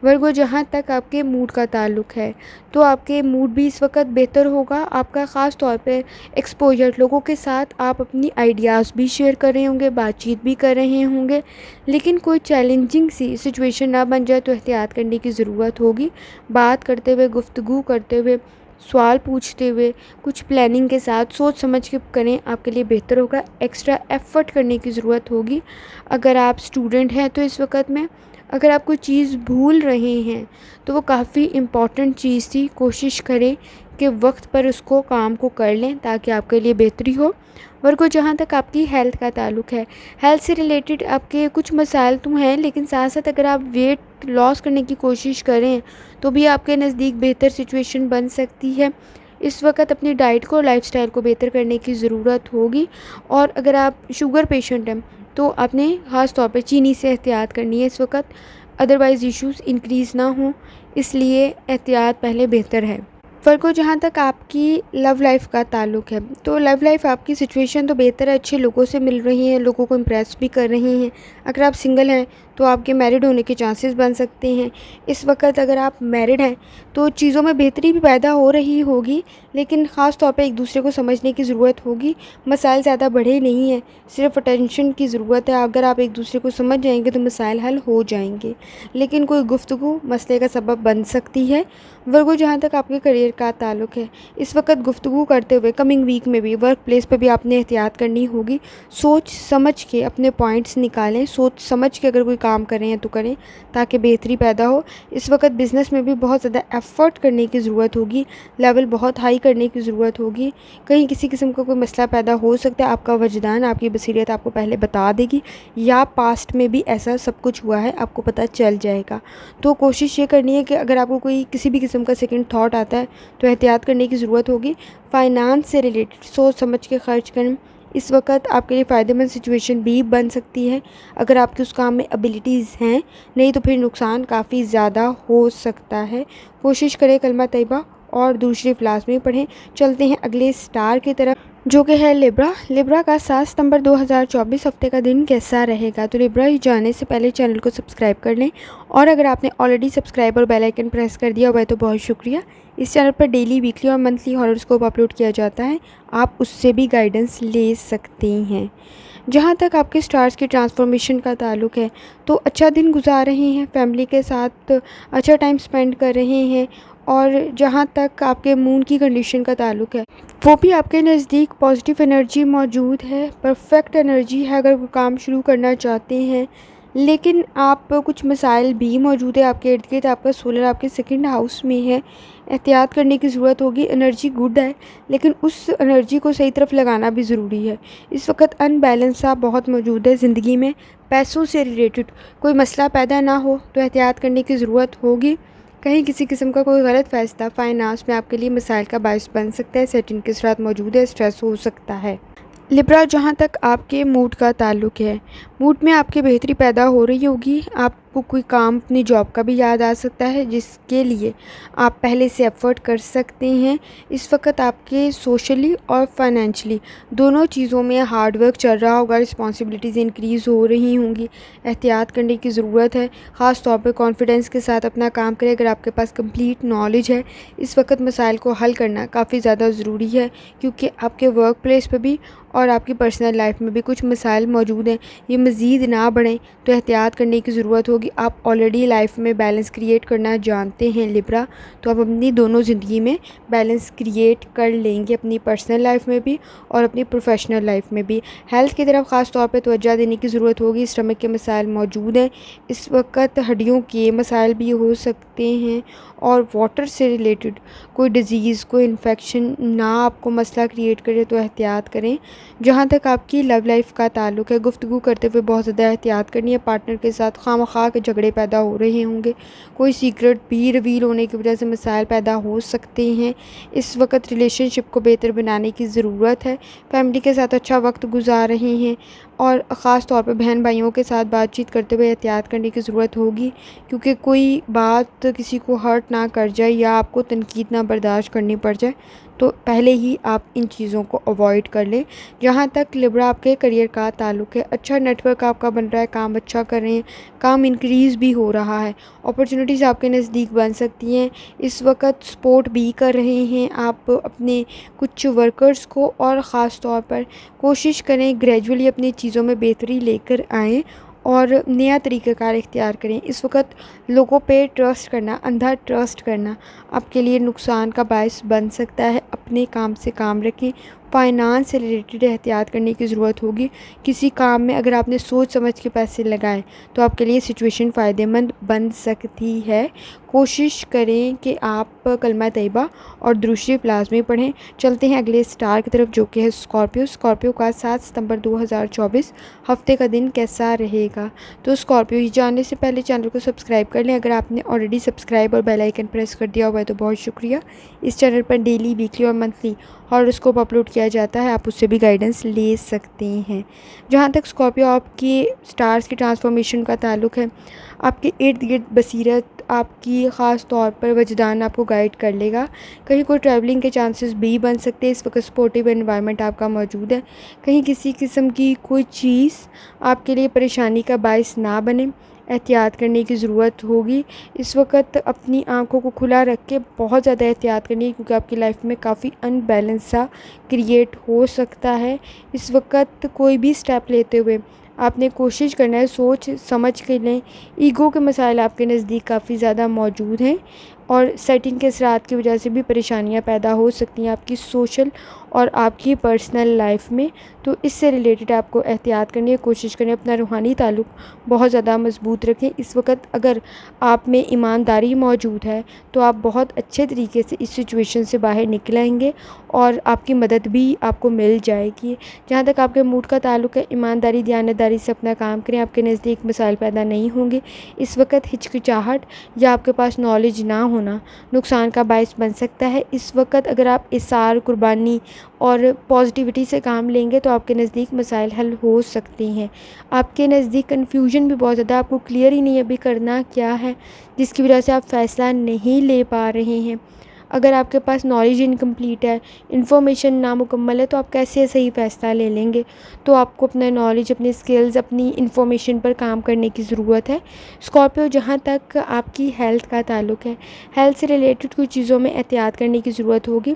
वर्गो, जहाँ तक आपके मूड का ताल्लुक़ है, तो आपके मूड भी इस वक्त बेहतर होगा। आपका ख़ास तौर पे एक्सपोजर, लोगों के साथ आप अपनी आइडियाज़ भी शेयर कर रहे होंगे, बातचीत भी कर रहे होंगे, लेकिन कोई चैलेंजिंग सी सिचुएशन ना बन जाए तो एहतियात करने की ज़रूरत होगी। बात करते हुए, गुफ्तगू करते हुए, सवाल पूछते हुए, कुछ प्लानिंग के साथ सोच समझ के करें, आपके लिए बेहतर होगा। एक्स्ट्रा एफ़र्ट करने की ज़रूरत होगी। अगर आप स्टूडेंट हैं तो इस वक्त में अगर आप कोई चीज़ भूल रहे हैं तो वो काफ़ी इम्पॉर्टेंट चीज़ थी, कोशिश करें कि वक्त पर उसको काम को कर लें ताकि आपके लिए बेहतरी हो। वर्गो, जहाँ तक आपकी हेल्थ का ताल्लुक़ है, हेल्थ से रिलेटेड आपके कुछ मसाइल तो हैं, लेकिन साथ साथ अगर आप वेट लॉस करने की कोशिश करें तो भी आपके नज़दीक बेहतर सिचुएशन बन सकती है। इस वक्त अपनी डाइट को, लाइफस्टाइल को बेहतर करने की ज़रूरत होगी। और अगर आप शुगर पेशेंट हैं तो आपने ख़ास तौर पे चीनी से एहतियात करनी है इस वक्त, अदरवाइज़ इश्यूज़ इंक्रीज़ ना हों, इसलिए एहतियात पहले बेहतर है। वर्गो, जहाँ तक आपकी लव लाइफ़ का ताल्लुक़ है, तो लव लाइफ़ आपकी सिचुएशन तो बेहतर है, अच्छे लोगों से मिल रही हैं, लोगों को इम्प्रेस भी कर रही हैं। अगर आप सिंगल हैं तो आपके मैरिड होने के चांसेस बन सकते हैं। इस वक्त अगर आप मैरिड हैं तो चीज़ों में बेहतरी भी पैदा हो रही होगी, लेकिन ख़ास तौर पे एक दूसरे को समझने की ज़रूरत होगी। मसाइल ज़्यादा बड़े नहीं हैं, सिर्फ अटेंशन की ज़रूरत है। अगर आप एक दूसरे को समझ जाएंगे तो मसाइल हल हो जाएंगे, लेकिन कोई गुफ्तगू मसले का सबब बन सकती है। वर्गो, जहाँ तक आपके करियर का ताल्लुक़ है, इस वक्त गुफ्तगू करते हुए कमिंग वीक में भी वर्क प्लेस पर भी आपने एहतियात करनी होगी। सोच समझ के अपने पॉइंट्स निकालें, सोच समझ के अगर कोई काम कर रहे हैं तो करें ताकि बेहतरी पैदा हो। इस वक्त बिज़नेस में भी बहुत ज़्यादा एफ़र्ट करने की ज़रूरत होगी, लेवल बहुत हाई करने की ज़रूरत होगी। कहीं किसी किस्म का कोई मसला पैदा हो सकता है, आपका वजदान, आपकी बसीरत आपको पहले बता देगी, या पास्ट में भी ऐसा सब कुछ हुआ है, आपको पता चल जाएगा। तो कोशिश ये करनी है कि अगर आपको कोई किसी भी किस्म का सेकंड थॉट आता है तो एहतियात करने की ज़रूरत होगी। फ़ाइनांस से रिलेटेड सोच समझ के ख़र्च करें, इस वक्त आपके लिए फ़ायदेमंद सिचुएशन भी बन सकती है अगर आपके उस काम में एबिलिटीज़ हैं, नहीं तो फिर नुकसान काफ़ी ज़्यादा हो सकता है। कोशिश करें कलमा तैयबा और दूसरी इफ्लास में पढ़ें। चलते हैं अगले स्टार की तरफ, जो कि है लिब्रा। लिब्रा का 7 सितंबर 2024 हफ्ते का दिन कैसा रहेगा? तो लिब्रा ही जाने से पहले चैनल को सब्सक्राइब कर लें, और अगर आपने ऑलरेडी सब्सक्राइब और बेल आइकन प्रेस कर दिया हुआ है तो बहुत शुक्रिया। इस चैनल पर डेली, वीकली और मंथली हॉरोस्कोप अपलोड किया जाता है, आप उससे भी गाइडेंस ले सकते हैं। जहाँ तक आपके स्टार्स की ट्रांसफॉर्मेशन का ताल्लुक़ है, तो अच्छा दिन गुजार रहे हैं, फैमिली के साथ अच्छा टाइम स्पेंड कर रहे हैं। और जहाँ तक आपके मून की कंडीशन का ताल्लुक़ है, वो भी आपके नज़दीक पॉजिटिव एनर्जी मौजूद है, परफेक्ट एनर्जी है अगर वो काम शुरू करना चाहते हैं। लेकिन आप कुछ मसाइल भी मौजूद है आपके इर्द गिर्द। आपका सोलर आपके सेकंड हाउस में है, एहतियात करने की ज़रूरत होगी। एनर्जी गुड है, लेकिन उस एनर्जी को सही तरफ लगाना भी ज़रूरी है। इस वक्त अनबैलेंस सा बहुत मौजूद है ज़िंदगी में। पैसों से रिलेटेड कोई मसला पैदा ना हो तो एहतियात करने की ज़रूरत होगी। कहीं किसी किस्म का कोई गलत फ़ैसला फाइनेंस में आपके लिए मसाइल का बायस बन सकता है। सेटिंग के साथ मौजूद है, स्ट्रेस हो सकता है। लिब्रा, जहाँ तक आपके मूड का ताल्लुक़ है, मूड में आपकी बेहतरी पैदा हो रही होगी। आपको कोई काम, अपनी जॉब का भी याद आ सकता है जिसके लिए आप पहले से एफ़र्ट कर सकते हैं। इस वक्त आपके सोशली और फाइनेंशियली दोनों चीज़ों में हार्ड वर्क चल रहा होगा, रिस्पॉन्सिबिलिटीज़ इंक्रीज़ हो रही होंगी। एहतियात करने की ज़रूरत है, ख़ास तौर पे कॉन्फिडेंस के साथ अपना काम करें। अगर आपके पास कंप्लीट नॉलेज है, इस वक्त मसाइल को हल करना काफ़ी ज़्यादा ज़रूरी है, क्योंकि आपके वर्क प्लेस पर भी और आपकी पर्सनल लाइफ में भी कुछ मसाइल मौजूद हैं। ये मज़ीद ना बढ़ें तो एहतियात करने की ज़रूरत होगी। आप ऑलरेडी लाइफ में बैलेंस क्रिएट करना जानते हैं लिब्रा, तो आप अपनी दोनों ज़िंदगी में बैलेंस क्रिएट कर लेंगे, अपनी पर्सनल लाइफ में भी और अपनी प्रोफेशनल लाइफ में भी। हेल्थ की तरफ ख़ास तौर पे तवज्जो देने की ज़रूरत होगी। स्टमक के मसाइल मौजूद हैं, इस वक्त हड्डियों के मसाइल भी हो सकते हैं, और वाटर से रिलेटेड कोई डिज़ीज़, कोई इन्फेक्शन ना आपको मसला क्रिएट करे तो एहतियात करें। जहाँ तक आपकी लव लाइफ का ताल्लुक़ है, गुफ्तगू करते हुए बहुत ज़्यादा एहतियात करनी है। पार्टनर के साथ खामखा के झगड़े पैदा हो रहे होंगे, कोई सीक्रेट भी रिवील होने की वजह से मसाइल पैदा हो सकते हैं। इस वक्त रिलेशनशिप को बेहतर बनाने की ज़रूरत है। फैमिली के साथ अच्छा वक्त गुजार रहे हैं, और ख़ास तौर पे बहन भाइयों के साथ बातचीत करते हुए एहतियात करने की ज़रूरत होगी, क्योंकि कोई बात किसी को हर्ट ना कर जाए या आपको तनकीद ना बर्दाश्त करनी पड़ जाए, तो पहले ही आप इन चीज़ों को अवॉइड कर लें। जहाँ तक लिब्रा आपके करियर का ताल्लुक़ है, अच्छा नेटवर्क आपका बन रहा है, काम अच्छा कर रहे हैं, काम इंक्रीज़ भी हो रहा है, अपॉर्चुनिटीज़ आपके नज़दीक बन सकती हैं। इस वक्त सपोर्ट भी कर रहे हैं आप अपने कुछ वर्कर्स को, और ख़ास तौर पर कोशिश करें ग्रेजुअली अपनी चीज़ों में बेहतरी लेकर आएँ और नया तरीक़ाकार इख्तियार करें। इस वक्त लोगों पे ट्रस्ट करना, अंधा ट्रस्ट करना आपके लिए नुकसान का बायस बन सकता है। अपने काम से काम रखें। फ़ाइनांस से रिलेटेड एहतियात करने की ज़रूरत होगी। किसी काम में अगर आपने सोच समझ के पैसे लगाए तो आपके लिए सिचुएशन फ़ायदेमंद बन सकती है। कोशिश करें कि आप कलमा तैयबा और दुरूद शरीफ लाज़मी पढ़ें। चलते हैं अगले स्टार की तरफ, जो कि है स्कॉर्पियो। स्कॉर्पियो का 7 सितंबर 2024 हफ़्ते का दिन कैसा रहेगा। तो स्कॉर्पियो, ये जानने से पहले चैनल को सब्सक्राइब कर लें। अगर आपने ऑलरेडी सब्सक्राइब और बेल आइकन प्रेस कर दिया हुआ है तो बहुत शुक्रिया। इस चैनल पर डेली, वीकली और मंथली हॉरोस्कोप अपलोड किया जाता है, आप उससे भी गाइडेंस ले सकते हैं। जहाँ तक स्कॉर्पियो आपकी स्टार्स की ट्रांसफॉर्मेशन का ताल्लुक़ है, आपके इर्द गिर्द बसीरत, आपकी ख़ास तौर पर वजदान आपको गाइड कर लेगा। कहीं कोई ट्रैवलिंग के चांसेस भी बन सकते हैं। इस वक्त सपोर्टिव एनवायरनमेंट आपका मौजूद है। कहीं किसी किस्म की कोई चीज़ आपके लिए परेशानी का बायस ना बने, एहतियात करने की ज़रूरत होगी। इस वक्त अपनी आँखों को खुला रख के बहुत ज़्यादा एहतियात करनी है, क्योंकि आपकी लाइफ में काफ़ी अनबैलेंस सा क्रिएट हो सकता है। इस वक्त कोई भी स्टेप लेते हुए आपने कोशिश करना है सोच समझ के लें। ईगो के मसाइल आपके नज़दीक काफ़ी ज़्यादा मौजूद हैं, और सेटिंग के असरात की वजह से भी परेशानियां पैदा हो सकती हैं आपकी सोशल और आपकी पर्सनल लाइफ में। तो इससे रिलेटेड आपको एहतियात करनी है। कोशिश करें अपना रूहानी ताल्लुक़ बहुत ज़्यादा मजबूत रखें। इस वक्त अगर आप में ईमानदारी मौजूद है तो आप बहुत अच्छे तरीके से इस सिचुएशन से बाहर निकलेंगे और आपकी मदद भी आपको मिल जाएगी। जहाँ तक आपके मूड का ताल्लुक़ है, ईमानदारी, दयानतदारी से अपना काम करें, आपके नज़दीक मसाइल पैदा नहीं होंगे। इस वक्त हिचकिचाहट या आपके पास नॉलेज ना होना नुकसान का बायस बन सकता है। इस वक्त अगर आप इसार, कुर्बानी और पॉजिटिविटी से काम लेंगे तो आपके नज़दीक मसाइल हल हो सकते हैं। आपके नज़दीक कन्फ्यूजन भी बहुत ज़्यादा, आपको क्लियर ही नहीं अभी करना क्या है, जिसकी वजह से आप फ़ैसला नहीं ले पा रहे हैं। अगर आपके पास नॉलेज इनकम्प्लीट है, इन्फॉर्मेशन नामुकम्मल है, तो आप कैसे सही फ़ैसला ले लेंगे। तो आपको अपना नॉलेज, अपने स्किल्स, अपनी इन्फॉर्मेशन पर काम करने की ज़रूरत है। स्कॉर्पियो, जहाँ तक आपकी हेल्थ का ताल्लुक़ है, हेल्थ से रिलेटेड कुछ चीज़ों में एहतियात करने की ज़रूरत होगी।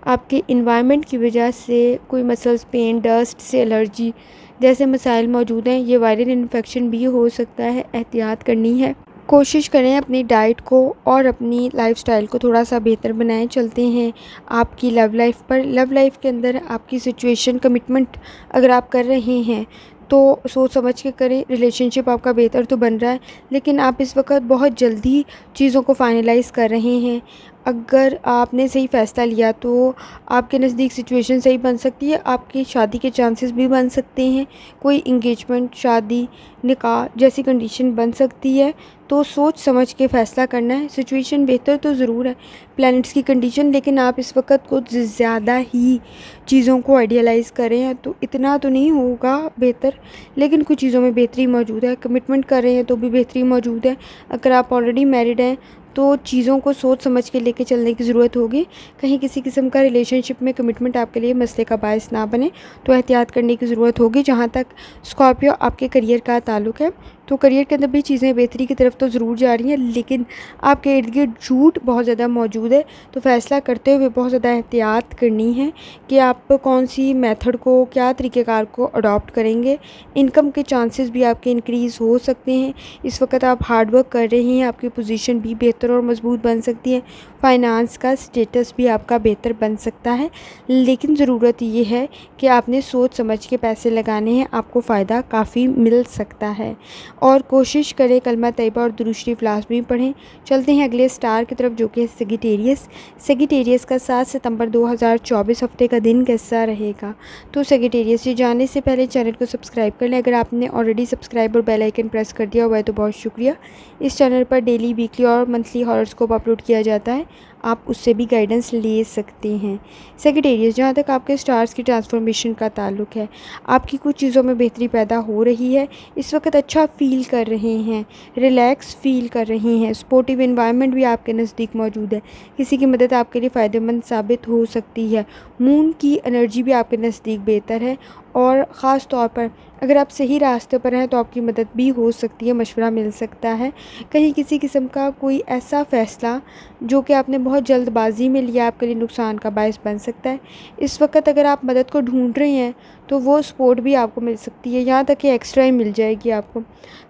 आपके इन्वायरमेंट की वजह से कोई मसल्स पेन, डस्ट से एलर्जी जैसे मसाइल मौजूद हैं। ये वायरल इन्फेक्शन भी हो सकता है, एहतियात करनी है। कोशिश करें अपनी डाइट को और अपनी लाइफ़स्टाइल को थोड़ा सा बेहतर बनाएं। चलते हैं आपकी लव लाइफ पर। लव लाइफ के अंदर आपकी सिचुएशन, कमिटमेंट अगर आप कर रहे हैं तो सोच समझ के करें। रिलेशनशिप आपका बेहतर तो बन रहा है, लेकिन आप इस वक्त बहुत जल्दी चीज़ों को फाइनलाइज़ कर रहे हैं। अगर आपने सही फ़ैसला लिया तो आपके नज़दीक सिचुएशन सही बन सकती है, आपकी शादी के चांसेस भी बन सकते हैं। कोई इंगेजमेंट, शादी, निकाह जैसी कंडीशन बन सकती है, तो सोच समझ के फ़ैसला करना है। सिचुएशन बेहतर तो ज़रूर है, प्लैनेट्स की कंडीशन, लेकिन आप इस वक्त कुछ ज़्यादा ही चीज़ों को आइडियलाइज़ कर रहे हैं, तो इतना तो नहीं होगा बेहतर, लेकिन कुछ चीज़ों में बेहतरी मौजूद है। कमिटमेंट कर रहे हैं तो भी बेहतरी मौजूद है। अगर आप ऑलरेडी मैरिड हैं तो चीज़ों को सोच समझ के लेके चलने की ज़रूरत होगी। कहीं किसी किस्म का रिलेशनशिप में कमिटमेंट आपके लिए मसले का बायस ना बने, तो एहतियात करने की ज़रूरत होगी। जहाँ तक स्कॉर्पियो आपके करियर का ताल्लुक़ है, तो करियर के अंदर भी चीज़ें बेहतरी की तरफ तो ज़रूर जा रही हैं, लेकिन आपके इर्द गिर्द झूठ बहुत ज़्यादा मौजूद है। तो फ़ैसला करते हुए बहुत ज़्यादा एहतियात करनी है कि आप कौन सी मेथड को, क्या तरीक़ेकार को अडॉप्ट करेंगे। इनकम के चांसेस भी आपके इंक्रीज़ हो सकते हैं। इस वक्त आप हार्ड वर्क कर रहे हैं, आपकी पोजीशन भी बेहतर और मजबूत बन सकती है। फ़ाइनांस का स्टेटस भी आपका बेहतर बन सकता है, लेकिन ज़रूरत ये है कि आपने सोच समझ के पैसे लगाने हैं, आपको फ़ायदा काफ़ी मिल सकता है। और कोशिश करें कलमा तैयबा और दुरूद शरीफ लाज़मी पढ़ें। चलते हैं अगले स्टार की तरफ, जो कि है सेजिटेरियस। सेजिटेरियस का 7 सितंबर 2024 हफ़्ते का दिन कैसा रहेगा। तो सेजिटेरियस, ये जानने से पहले चैनल को सब्सक्राइब कर लें। अगर आपने ऑलरेडी सब्सक्राइब और बेल आइकन प्रेस कर दिया हुआ है तो बहुत शुक्रिया। इस चैनल पर डेली, वीकली और मंथली हॉरोस्कोप अपलोड किया जाता है, आप उससे भी गाइडेंस ले सकते हैं। सेक्रेटेरियस, जहाँ तक आपके स्टार्स की ट्रांसफॉर्मेशन का ताल्लुक है, आपकी कुछ चीज़ों में बेहतरी पैदा हो रही है, इस वक्त अच्छा फ़ील कर रहे हैं, रिलैक्स फ़ील कर रहे हैं, सपोर्टिव एनवायरनमेंट भी आपके नज़दीक मौजूद है, किसी की मदद आपके लिए फ़ायदेमंद साबित हो सकती है। मून की एनर्जी भी आपके नज़दीक बेहतर है और ख़ास तौर पर अगर आप सही रास्ते पर हैं तो आपकी मदद भी हो सकती है, मशवरा मिल सकता है। कहीं किसी किस्म का कोई ऐसा फ़ैसला जो कि आपने बहुत जल्दबाजी में लिया आपके लिए नुकसान का बायस बन सकता है। इस वक्त अगर आप मदद को ढूंढ रहे हैं तो वो सपोर्ट भी आपको मिल सकती है, यहाँ तक कि एक्स्ट्रा ही मिल जाएगी आपको।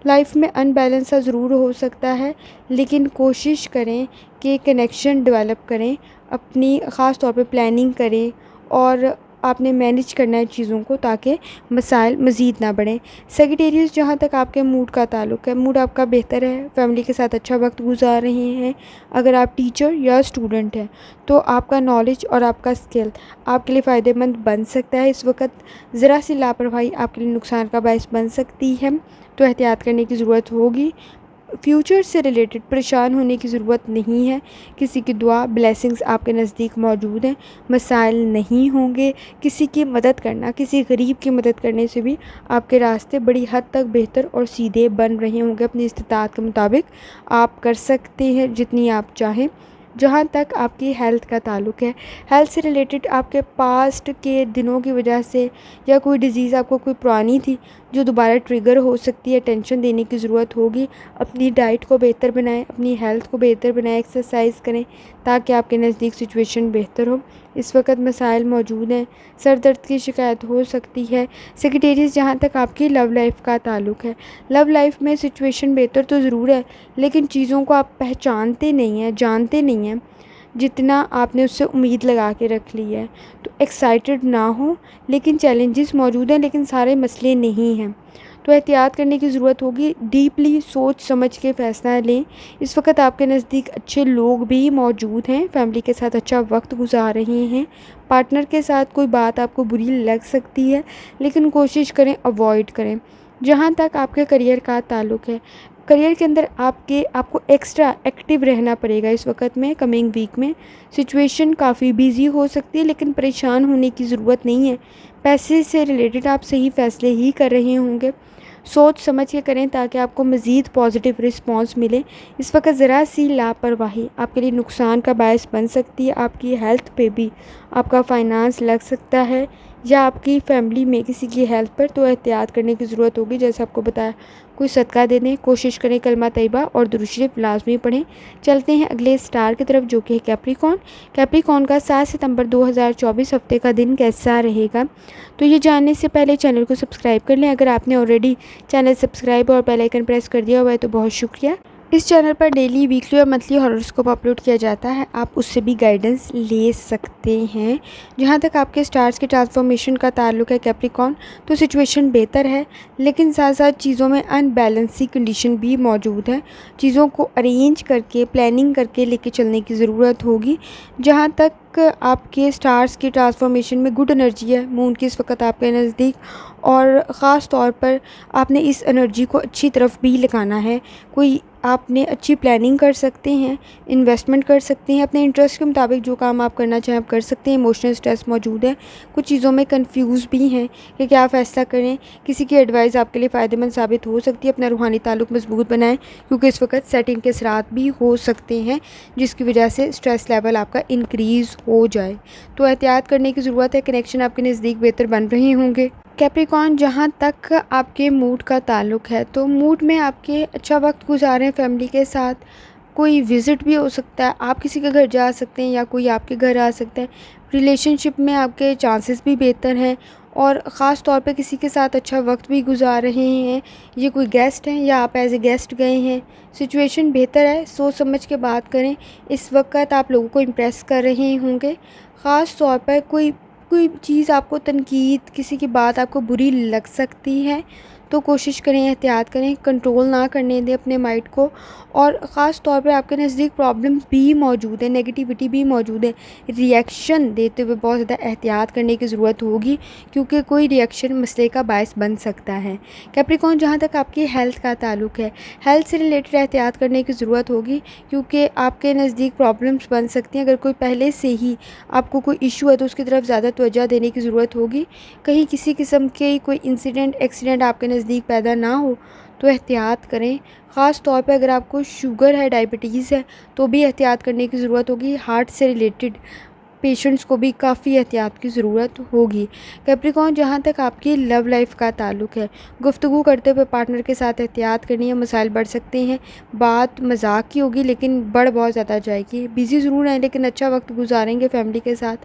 लाइफ में अनबैलेंस सा ज़रूर हो सकता है, लेकिन कोशिश करें कि कनेक्शन डेवलप करें, अपनी ख़ास तौर पे प्लानिंग करें और आपने मैनेज करना है चीज़ों को ताकि मसाइल मज़ीद ना बढ़ें। सेक्रेटेरियस, जहाँ तक आपके मूड का ताल्लुक़ है, मूड आपका बेहतर है, फैमिली के साथ अच्छा वक्त गुजार रहे हैं। अगर आप टीचर या स्टूडेंट हैं तो आपका नॉलेज और आपका स्किल आपके लिए फ़ायदेमंद बन सकता है। इस वक्त ज़रा सी लापरवाही आपके लिए नुकसान का बायस बन सकती है, तो एहतियात करने की ज़रूरत होगी। फ्यूचर से रिलेटेड परेशान होने की ज़रूरत नहीं है, किसी की दुआ ब्लेसिंग्स आपके नज़दीक मौजूद हैं, मसाइल नहीं होंगे। किसी की मदद करना, किसी गरीब की मदद करने से भी आपके रास्ते बड़ी हद तक बेहतर और सीधे बन रहे होंगे। अपनी इस्तिताअत के मुताबिक आप कर सकते हैं जितनी आप चाहें। जहाँ तक आपकी हेल्थ का ताल्लुक़ है, हेल्थ से रिलेटेड आपके पास्ट के दिनों की वजह से या कोई डिज़ीज़ आपको कोई पुरानी थी जो दोबारा ट्रिगर हो सकती है, टेंशन देने की ज़रूरत होगी। अपनी डाइट को बेहतर बनाएं, अपनी हेल्थ को बेहतर बनाएं, एक्सरसाइज करें ताकि आपके नज़दीक सिचुएशन बेहतर हो। इस वक्त मसाइल मौजूद हैं, सर दर्द की शिकायत हो सकती है। सेक्रेटेरियस, जहाँ तक आपकी लव लाइफ का ताल्लुक़ है, लव लाइफ में सिचुएशन बेहतर तो ज़रूर है, लेकिन चीज़ों को आप पहचानते नहीं हैं, जानते नहीं हैं जितना आपने उससे उम्मीद लगा के रख ली है। तो एक्साइटेड ना हो, लेकिन चैलेंजेस मौजूद हैं, लेकिन सारे मसले नहीं हैं, तो एहतियात करने की ज़रूरत होगी। डीपली सोच समझ के फ़ैसला लें। इस वक्त आपके नज़दीक अच्छे लोग भी मौजूद हैं, फैमिली के साथ अच्छा वक्त गुजार रहे हैं। पार्टनर के साथ कोई बात आपको बुरी लग सकती है, लेकिन कोशिश करें अवॉइड करें। जहाँ तक आपके करियर का ताल्लुक़ है, करियर के अंदर आपको एक्स्ट्रा एक्टिव रहना पड़ेगा। इस वक्त में कमिंग वीक में सिचुएशन काफ़ी बिजी हो सकती है, लेकिन परेशान होने की ज़रूरत नहीं है। पैसे से रिलेटेड आप सही फ़ैसले ही कर रहे होंगे, सोच समझ के करें ताकि आपको मज़ीद पॉजिटिव रिस्पांस मिले। इस वक्त ज़रा सी लापरवाही आपके लिए नुकसान का बायस बन सकती है। आपकी हेल्थ पे भी आपका फ़ाइनेंस लग सकता है या आपकी फैमिली में किसी की हेल्थ पर, तो एहतियात करने की ज़रूरत होगी। जैसे आपको बताया, कोई सदका दे दें, कोशिश करें कलमा तैयबा और दुरूद शरीफ लाजमी पढ़ें। चलते हैं अगले स्टार की तरफ जो कि है कैप्रिकॉर्न। कैप्रिकॉर्न का 7 सितंबर 2024 हफ्ते का दिन कैसा रहेगा, तो ये जानने से पहले चैनल को सब्सक्राइब कर लें। अगर आपने ऑलरेडी चैनल सब्सक्राइब और बेल आइकन प्रेस कर दिया हुआ है तो बहुत शुक्रिया। इस चैनल पर डेली, वीकली और मंथली हॉरोस्कोप अपलोड किया जाता है, आप उससे भी गाइडेंस ले सकते हैं। जहाँ तक आपके स्टार्स के ट्रांसफॉर्मेशन का ताल्लुक है कैप्रिकॉर्न, तो सिचुएशन बेहतर है, लेकिन साथ साथ चीज़ों में अनबैलेंसी कंडीशन भी मौजूद है। चीज़ों को अरेंज करके, प्लानिंग करके लेके चलने की ज़रूरत होगी। जहाँ तक आपके स्टार्स की ट्रांसफॉर्मेशन में गुड एनर्जी है, मून की इस वक्त आपके नज़दीक, और ख़ास तौर पर आपने इस एनर्जी को अच्छी तरफ भी लगाना है। कोई आपने अच्छी प्लानिंग कर सकते हैं, इन्वेस्टमेंट कर सकते हैं, अपने इंटरेस्ट के मुताबिक जो काम आप करना चाहें आप कर सकते हैं। इमोशनल स्ट्रेस मौजूद है, कुछ चीज़ों में कंफ्यूज भी हैं कि क्या फ़ैसला करें। किसी की एडवाइस आपके लिए फ़ायदेमंद साबित हो सकती है। अपना रूहानी ताल्लुक मजबूत बनाएं, क्योंकि इस वक्त सेटिंग के असरात भी हो सकते हैं जिसकी वजह से स्ट्रेस लेवल आपका इंक्रीज़ हो जाए, तो एहतियात करने की ज़रूरत है। कनेक्शन आपके नज़दीक बेहतर बन रहे होंगे। कैप्रिकॉर्न, जहाँ तक आपके मूड का ताल्लुक़ है, तो मूड में आपके अच्छा वक्त गुजारें फैमिली के साथ। कोई विज़िट भी हो सकता है, आप किसी के घर जा सकते हैं या कोई आपके घर आ सकता है। रिलेशनशिप में आपके चांसेस भी बेहतर हैं और ख़ास तौर पे किसी के साथ अच्छा वक्त भी गुजार रहे हैं। ये कोई गेस्ट हैं या आप एज ए गेस्ट गए हैं, सिचुएशन बेहतर है, सोच समझ के बात करें। इस वक्त आप लोगों को इम्प्रेस कर रहे होंगे। ख़ास तौर पर कोई चीज़ आपको तनकीद, किसी की बात आपको बुरी लग सकती है, तो कोशिश करें, एहतियात करें, कंट्रोल ना करने दें अपने माइंड को। और ख़ास तौर पे आपके नज़दीक प्रॉब्लम्स भी मौजूद है, नेगेटिविटी भी मौजूद है, रिएक्शन देते हुए बहुत ज़्यादा एहतियात करने की ज़रूरत होगी, क्योंकि कोई रिएक्शन मसले का बायस बन सकता है। कैप्रिकॉर्न, जहाँ तक आपकी हेल्थ का ताल्लुक़ है, हेल्थ से रिलेटेड एहतियात करने की ज़रूरत होगी, क्योंकि आपके नज़दीक प्रॉब्लम्स बन सकती हैं। अगर कोई पहले से ही आपको कोई इशू है तो उसकी तरफ ज़्यादा तवज्जो देने की ज़रूरत होगी। कहीं किसी किस्म के कोई इंसिडेंट, एक्सीडेंट आपके नज़दीक पैदा ना हो तो एहतियात करें। ख़ास तौर पे अगर आपको शुगर है, डायबिटीज़ है, तो भी एहतियात करने की ज़रूरत होगी। हार्ट से रिलेटेड पेशेंट्स को भी काफ़ी एहतियात की ज़रूरत होगी। कैप्रिकॉर्न, जहाँ तक आपकी लव लाइफ का ताल्लुक़ है, गुफ्तगू करते हुए पार्टनर के साथ एहतियात करनी है। मसाइल बढ़ सकते हैं, बात मजाक की होगी लेकिन बढ़ बहुत ज़्यादा जाएगी। बिज़ी ज़रूर हैं लेकिन अच्छा वक्त गुजारेंगे फैमिली के साथ।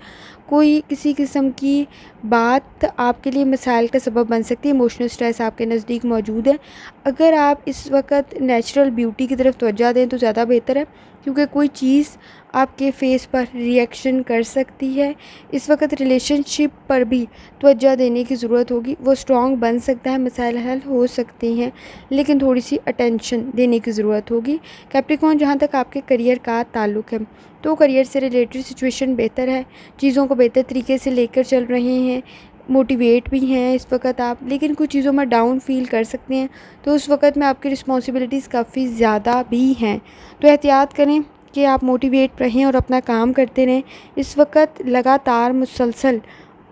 कोई किसी किस्म की बात आपके लिए मसाइल का सबब बन सकती है। इमोशनल स्ट्रेस आपके नज़दीक मौजूद है। अगर आप इस वक्त नेचुरल ब्यूटी की तरफ तवज्जो दें तो ज़्यादा बेहतर है, क्योंकि कोई चीज़ आपके फेस पर रिएक्शन कर सकती है। इस वक्त रिलेशनशिप पर भी तवज्जो देने की ज़रूरत होगी। वो स्ट्रॉन्ग बन सकता है, मसाइल हल हो सकते हैं, लेकिन थोड़ी सी अटेंशन देने की ज़रूरत होगी। कैप्रिकॉर्न, जहाँ तक आपके करियर का ताल्लुक़ है, तो करियर से रिलेटेड सिचुएशन बेहतर है, चीज़ों को बेहतर तरीके से लेकर चल रहे हैं, मोटिवेट भी हैं इस वक्त आप, लेकिन कुछ चीज़ों में डाउन फील कर सकते हैं। तो उस वक्त में आपकी रिस्पॉन्सिबिलिटीज़ काफ़ी ज़्यादा भी हैं, तो एहतियात करें कि आप मोटिवेट रहें और अपना काम करते रहें। इस वक्त लगातार मुसलसल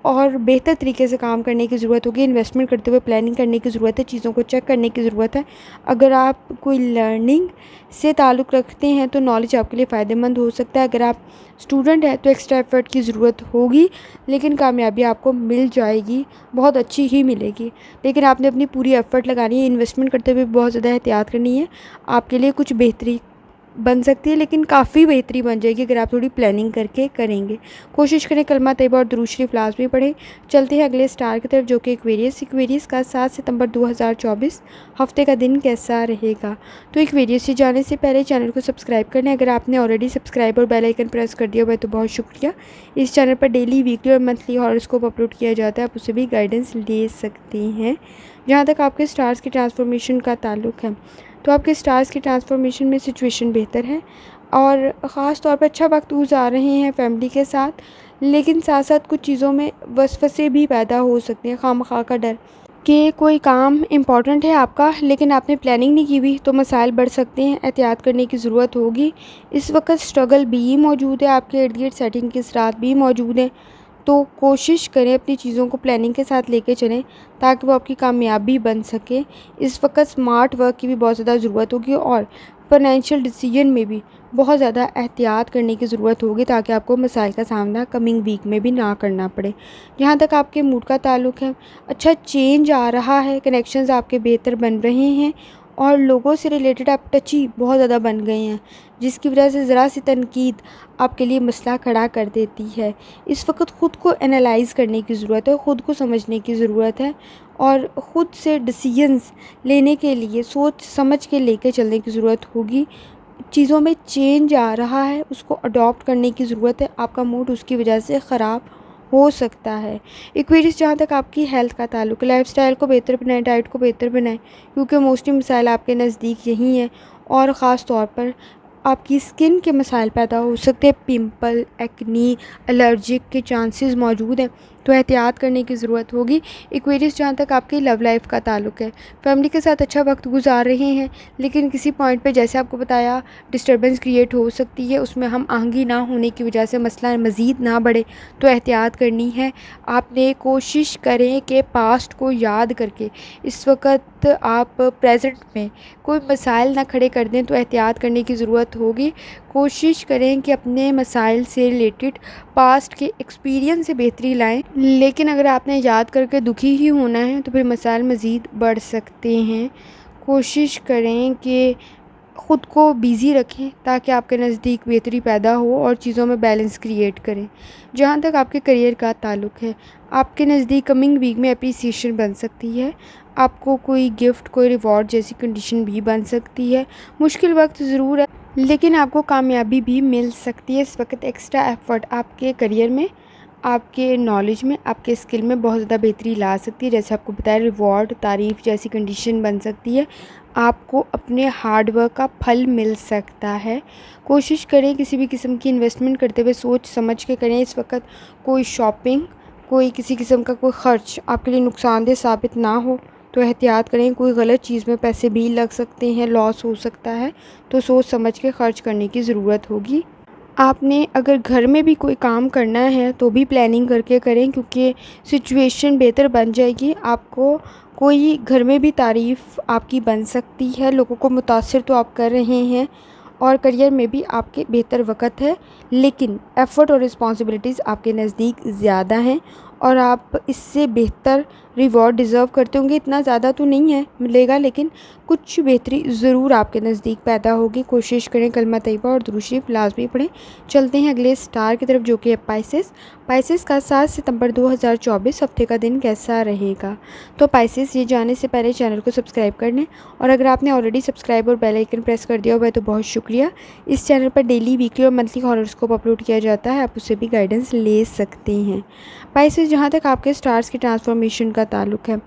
और बेहतर तरीके से काम करने की ज़रूरत होगी। इन्वेस्टमेंट करते हुए प्लानिंग करने की ज़रूरत है, चीज़ों को चेक करने की ज़रूरत है। अगर आप कोई लर्निंग से ताल्लुक़ रखते हैं तो नॉलेज आपके लिए फ़ायदेमंद हो सकता है। अगर आप स्टूडेंट हैं तो एक्स्ट्रा एफ़र्ट की ज़रूरत होगी, लेकिन कामयाबी आपको मिल जाएगी, बहुत अच्छी ही मिलेगी। लेकिन आपने अपनी पूरी एफ़र्ट लगानी है, इन्वेस्टमेंट करते हुए बहुत ज़्यादा एहतियात करनी है। आपके लिए कुछ बेहतरी बन सकती है, लेकिन काफ़ी बेहतरी बन जाएगी अगर आप थोड़ी प्लानिंग करके करेंगे। कोशिश करें कलमा तैयबा और दुरूद शरीफ लाज़मी पढ़ें। चलते हैं अगले स्टार की तरफ, जो कि एक्वेरियस का 7 सितंबर 2024 हफ़्ते का दिन कैसा रहेगा। तो एक्वेरियस से जाने से पहले चैनल को सब्सक्राइब कर लें। अगर आपने ऑलरेडी सब्सक्राइब और बेल आइकन प्रेस कर दिया हुआ है तो बहुत शुक्रिया। इस चैनल पर डेली, वीकली और मंथली हॉरोस्कोप अपलोड किया जाता है, आप उससे भी गाइडेंस ले सकते हैं। जहाँ तक आपके स्टार्स की ट्रांसफॉर्मेशन का ताल्लुक़ है, तो आपके स्टार्स की ट्रांसफॉर्मेशन में सिचुएशन बेहतर है और ख़ास तौर पर अच्छा वक्त गुजार रहे हैं फैमिली के साथ, लेकिन साथ साथ कुछ चीज़ों में वसवसे भी पैदा हो सकते हैं। खामखा का डर कि कोई काम इम्पॉर्टेंट है आपका लेकिन आपने प्लानिंग नहीं की हुई तो मसाइल बढ़ सकते हैं, एहतियात करने की ज़रूरत होगी। इस वक्त स्ट्रगल भी मौजूद है, आपके इर्द गिर्द सेटिंग के असरात भी मौजूद हैं, तो कोशिश करें अपनी चीज़ों को प्लानिंग के साथ लेके चलें ताकि वो आपकी कामयाबी बन सके। इस वक्त स्मार्ट वर्क की भी बहुत ज़्यादा ज़रूरत होगी और फाइनेंशियल डिसीजन में भी बहुत ज़्यादा एहतियात करने की ज़रूरत होगी ताकि आपको मसाइल का सामना कमिंग वीक में भी ना करना पड़े। जहाँ तक आपके मूड का ताल्लुक़ है, अच्छा चेंज आ रहा है, कनेक्शंस आपके बेहतर बन रहे हैं और लोगों से रिलेटेड आप टची बहुत ज़्यादा बन गए हैं, जिसकी वजह से ज़रा सी तनकीद आपके लिए मसला खड़ा कर देती है। इस वक्त ख़ुद को एनालाइज़ करने की ज़रूरत है, ख़ुद को समझने की ज़रूरत है और ख़ुद से डिसीजंस लेने के लिए सोच समझ के लेके चलने की ज़रूरत होगी। चीज़ों में चेंज आ रहा है, उसको अडॉप्ट करने की ज़रूरत है। आपका मूड उसकी वजह से ख़राब हो सकता है। एक्वेरियस, जहाँ तक आपकी हेल्थ का ताल्लुक़, लाइफ़स्टाइल को बेहतर बनाएं, डाइट को बेहतर बनाएं, क्योंकि मोस्टली मसाइल आपके नज़दीक यही हैं और ख़ास तौर पर आपकी स्किन के मसाइल पैदा हो सकते हैं। पिंपल, एक्नी, एलर्जिक के चांसेस मौजूद हैं, तो एहतियात करने की ज़रूरत होगी। एक्वेरियस, जहाँ तक आपकी लव लाइफ का ताल्लुक़ है, फैमिली के साथ अच्छा वक्त गुजार रहे हैं, लेकिन किसी पॉइंट पे जैसे आपको बताया डिस्टर्बेंस क्रिएट हो सकती है, उसमें हम आहंगी ना होने की वजह से मसला मज़ीद ना बढ़े, तो एहतियात करनी है। आपने कोशिश करें कि पास्ट को याद करके इस वक्त आप प्रेजेंट में कोई मसाइल ना खड़े कर दें, तो एहतियात करने की ज़रूरत होगी। कोशिश करें कि अपने मसाइल से रिलेटेड पास्ट के एक्सपीरियंस से बेहतरी लाएं, लेकिन अगर आपने याद करके दुखी ही होना है तो फिर मसाइल मज़ीद बढ़ सकते हैं। कोशिश करें कि ख़ुद को बिज़ी रखें ताकि आपके नज़दीक बेहतरी पैदा हो और चीज़ों में बैलेंस क्रिएट करें। जहाँ तक आपके करियर का ताल्लुक़ है, आपके नज़दीक कमिंग वीक में अप्रिसिएशन बन सकती है, आपको कोई गिफ्ट, कोई रिवॉर्ड जैसी कंडीशन भी बन सकती है। मुश्किल वक्त ज़रूर है लेकिन आपको कामयाबी भी मिल सकती है। इस वक्त एक्स्ट्रा एफ़र्ट आपके करियर में आपके नॉलेज में, आपके स्किल में बहुत ज़्यादा बेहतरी ला सकती है। जैसे आपको बताया, रिवॉर्ड, तारीफ़ जैसी कंडीशन बन सकती है। आपको अपने हार्ड वर्क का फल मिल सकता है। कोशिश करें किसी भी किस्म की इन्वेस्टमेंट करते हुए सोच समझ के करें। इस वक्त कोई शॉपिंग, कोई किसी किस्म का कोई ख़र्च आपके लिए नुकसानदेह साबित ना हो तो एहतियात करें। कोई गलत चीज़ में पैसे भी लग सकते हैं, लॉस हो सकता है, तो सोच समझ के ख़र्च करने की ज़रूरत होगी। आपने अगर घर में भी कोई काम करना है तो भी प्लानिंग करके करें, क्योंकि सिचुएशन बेहतर बन जाएगी। आपको कोई घर में भी तारीफ़ आपकी बन सकती है, लोगों को मुतासिर तो आप कर रहे हैं और करियर में भी आपके बेहतर वक़्त है, लेकिन एफ़र्ट और रिस्पॉन्सिबिलिटीज़ आपके नज़दीक ज़्यादा हैं और आप इससे बेहतर रिवॉर्ड डिज़र्व करते होंगे। इतना ज़्यादा तो नहीं है मिलेगा, लेकिन कुछ बेहतरी ज़रूर आपके नज़दीक पैदा होगी। कोशिश करें कलमा तैयबा और दुरूद शरीफ लाज़मी पढ़ें। चलते हैं अगले स्टार की तरफ, जो कि है पाइसेस। पाइसेस का 7 सितंबर 2024 हफ्ते का दिन कैसा रहेगा? तो पाइसेस, ये जाने से पहले चैनल को सब्सक्राइब कर लें, और अगर आपने ऑलरेडी सब्सक्राइब और बेल आइकन प्रेस कर दिया हुआ है तो बहुत शुक्रिया। इस चैनल पर डेली, वीकली और मंथली हॉरोस्कोप अपलोड किया जाता है, आप उससे भी गाइडेंस ले सकते हैं। पाइसेस, जहाँ तक आपके स्टार्स की ट्रांसफॉर्मेशन का ताल्लुक़ है,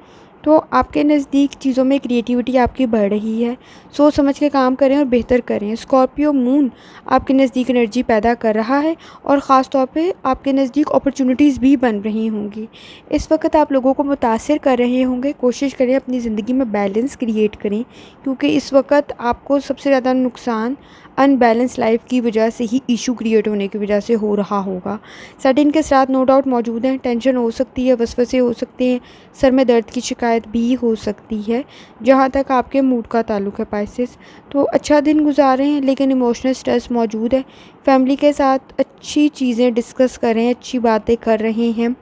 तो आपके नज़दीक चीज़ों में क्रिएटिविटी आपकी बढ़ रही है। सोच समझ के काम करें और बेहतर करें। स्कॉर्पियो मून आपके नज़दीक एनर्जी पैदा कर रहा है और ख़ास तौर पे आपके नज़दीक अपॉर्चुनिटीज़ भी बन रही होंगी। इस वक्त आप लोगों को मुतासिर कर रहे होंगे। कोशिश करें अपनी ज़िंदगी में बैलेंस क्रिएट करें, क्योंकि इस वक्त आपको सबसे ज़्यादा नुकसान अनबैलेंस लाइफ की वजह से ही, इशू क्रिएट होने की वजह से हो रहा होगा। सैटर्न के साथ नो डाउट मौजूद हैं। टेंशन हो सकती है, वसवसे हो सकते हैं, सर में दर्द की शिकायत भी हो सकती है। जहाँ तक आपके मूड का ताल्लुक़ है पाइसेस, तो अच्छा दिन गुजार रहे हैं, लेकिन इमोशनल स्ट्रेस मौजूद है। फैमिली के साथ अच्छी चीज़ें डिस्कस कर रहे हैं, अच्छी बातें कर रहे हैं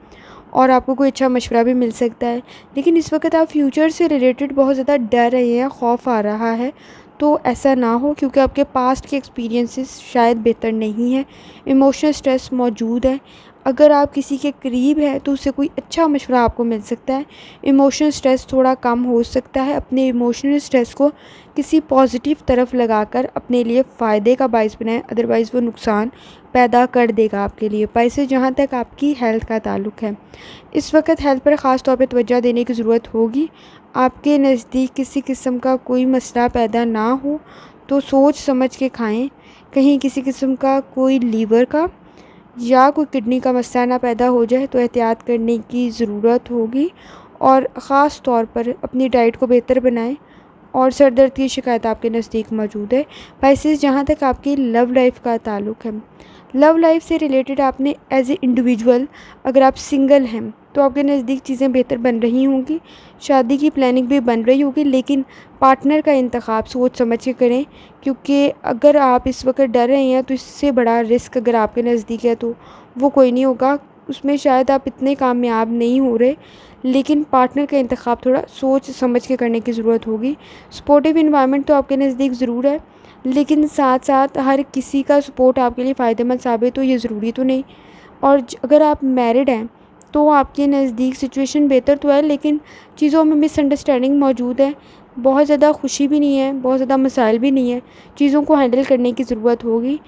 और आपको कोई अच्छा मशवरा भी मिल सकता है। लेकिन इस वक्त आप फ्यूचर से रिलेटेड बहुत ज़्यादा डर रहे हैं, खौफ आ रहा है, तो ऐसा ना हो, क्योंकि आपके पास्ट के एक्सपीरियंसेस शायद बेहतर नहीं है। इमोशनल स्ट्रेस मौजूद है। अगर आप किसी के करीब हैं तो उससे कोई अच्छा मशवरा आपको मिल सकता है। इमोशनल स्ट्रेस थोड़ा कम हो सकता है। अपने इमोशनल स्ट्रेस को किसी पॉजिटिव तरफ लगाकर अपने लिए फ़ायदे का बायस बनाएं, अदरवाइज़ वो नुकसान पैदा कर देगा आपके लिए। पैसे, जहाँ तक आपकी हेल्थ का ताल्लुक़ है, इस वक्त हेल्थ पर ख़ास तौर पे तवज्जो देने की ज़रूरत होगी। आपके नज़दीक किसी किस्म का कोई मसला पैदा ना हो तो सोच समझ के खाएं। कहीं किसी किस्म का कोई लीवर का या कोई किडनी का मसला ना पैदा हो जाए तो एहतियात करने की ज़रूरत होगी। और ख़ास तौर पर अपनी डाइट को बेहतर बनाएं। और सर दर्द की शिकायत आपके नज़दीक मौजूद है। पाइसेस, जहाँ तक आपकी लव लाइफ का ताल्लुक़ है, लव लाइफ से रिलेटेड आपने एज ए इंडिविजुअल, अगर आप सिंगल हैं तो आपके नज़दीक चीज़ें बेहतर बन रही होंगी। शादी की प्लानिंग भी बन रही होगी, लेकिन पार्टनर का इंतखाब सोच समझ के करें, क्योंकि अगर आप इस वक्त डर रहे हैं तो इससे बड़ा रिस्क अगर आपके नज़दीक है तो वो कोई नहीं होगा। उसमें शायद आप इतने कामयाब नहीं हो रहे, लेकिन पार्टनर का इंतखाब थोड़ा सोच समझ के करने की ज़रूरत होगी। सपोर्टिव इन्वायरमेंट तो आपके नज़दीक ज़रूर है, लेकिन साथ साथ हर किसी का सपोर्ट आपके लिए फ़ायदेमंद साबित हो ये ज़रूरी तो नहीं। और अगर आप मैरिड हैं तो आपके नज़दीक सिचुएशन बेहतर तो है, लेकिन चीज़ों में मिसअंडरस्टैंडिंग मौजूद है। बहुत ज़्यादा खुशी भी नहीं है, बहुत ज़्यादा मसाइल भी नहीं है। चीज़ों को हैंडल करने की ज़रूरत होगी।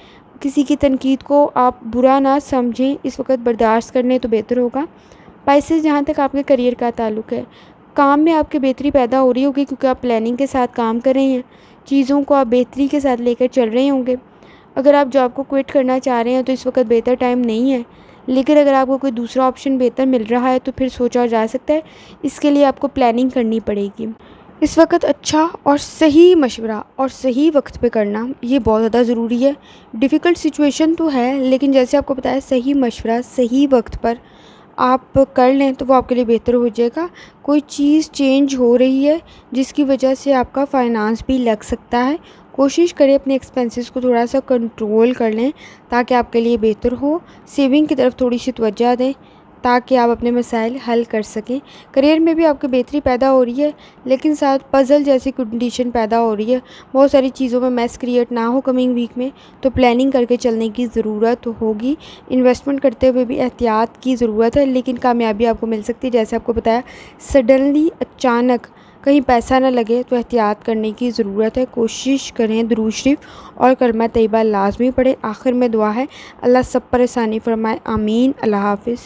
किसी की तनकीद को आप बुरा ना समझें, इस वक्त बर्दाश्त करने तो बेहतर होगा। पाइसेस, जहाँ तक आपके करियर का ताल्लुक़ है, काम में आपकी बेहतरी पैदा हो रही होगी, क्योंकि आप प्लानिंग के साथ काम कर रहे हैं। चीज़ों को आप बेहतरी के साथ लेकर चल रहे होंगे। अगर आप जॉब को क्विट करना चाह रहे हैं तो इस वक्त बेहतर टाइम नहीं है, लेकिन अगर आपको कोई दूसरा ऑप्शन बेहतर मिल रहा है तो फिर सोचा जा सकता है। इसके लिए आपको प्लानिंग करनी पड़ेगी। इस वक्त अच्छा और सही मशवरा और सही वक्त पे करना ये बहुत ज़्यादा ज़रूरी है। डिफ़िकल्ट सिचुएशन तो है, लेकिन जैसे आपको बताया, सही मशवरा सही वक्त पर आप कर लें तो वो आपके लिए बेहतर हो जाएगा। कोई चीज़ चेंज हो रही है जिसकी वजह से आपका फ़ाइनेंस भी लग सकता है। कोशिश करें अपने एक्सपेंसेस को थोड़ा सा कंट्रोल कर लें ताकि आपके लिए बेहतर हो। सेविंग की तरफ थोड़ी सी तवज्जो दें ताकि आप अपने मसाइल हल कर सकें। करियर में भी आपकी बेहतरी पैदा हो रही है, लेकिन साथ पज़ल जैसी कंडीशन पैदा हो रही है। बहुत सारी चीज़ों में मैस क्रिएट ना हो कमिंग वीक में, तो प्लानिंग करके चलने की ज़रूरत होगी। इन्वेस्टमेंट करते हुए भी एहतियात की ज़रूरत है, लेकिन कामयाबी आपको मिल सकती है। जैसे आपको बताया, सडनली अचानक कहीं पैसा ना लगे तो एहतियात करने की ज़रूरत है। कोशिश करें दुरूद शरीफ और कलमा तैयबा लाजमी पढ़ें। आखिर में दुआ है, अल्लाह सब परेशानी फरमाए। आमीन। अल्लाह हाफ़िज़।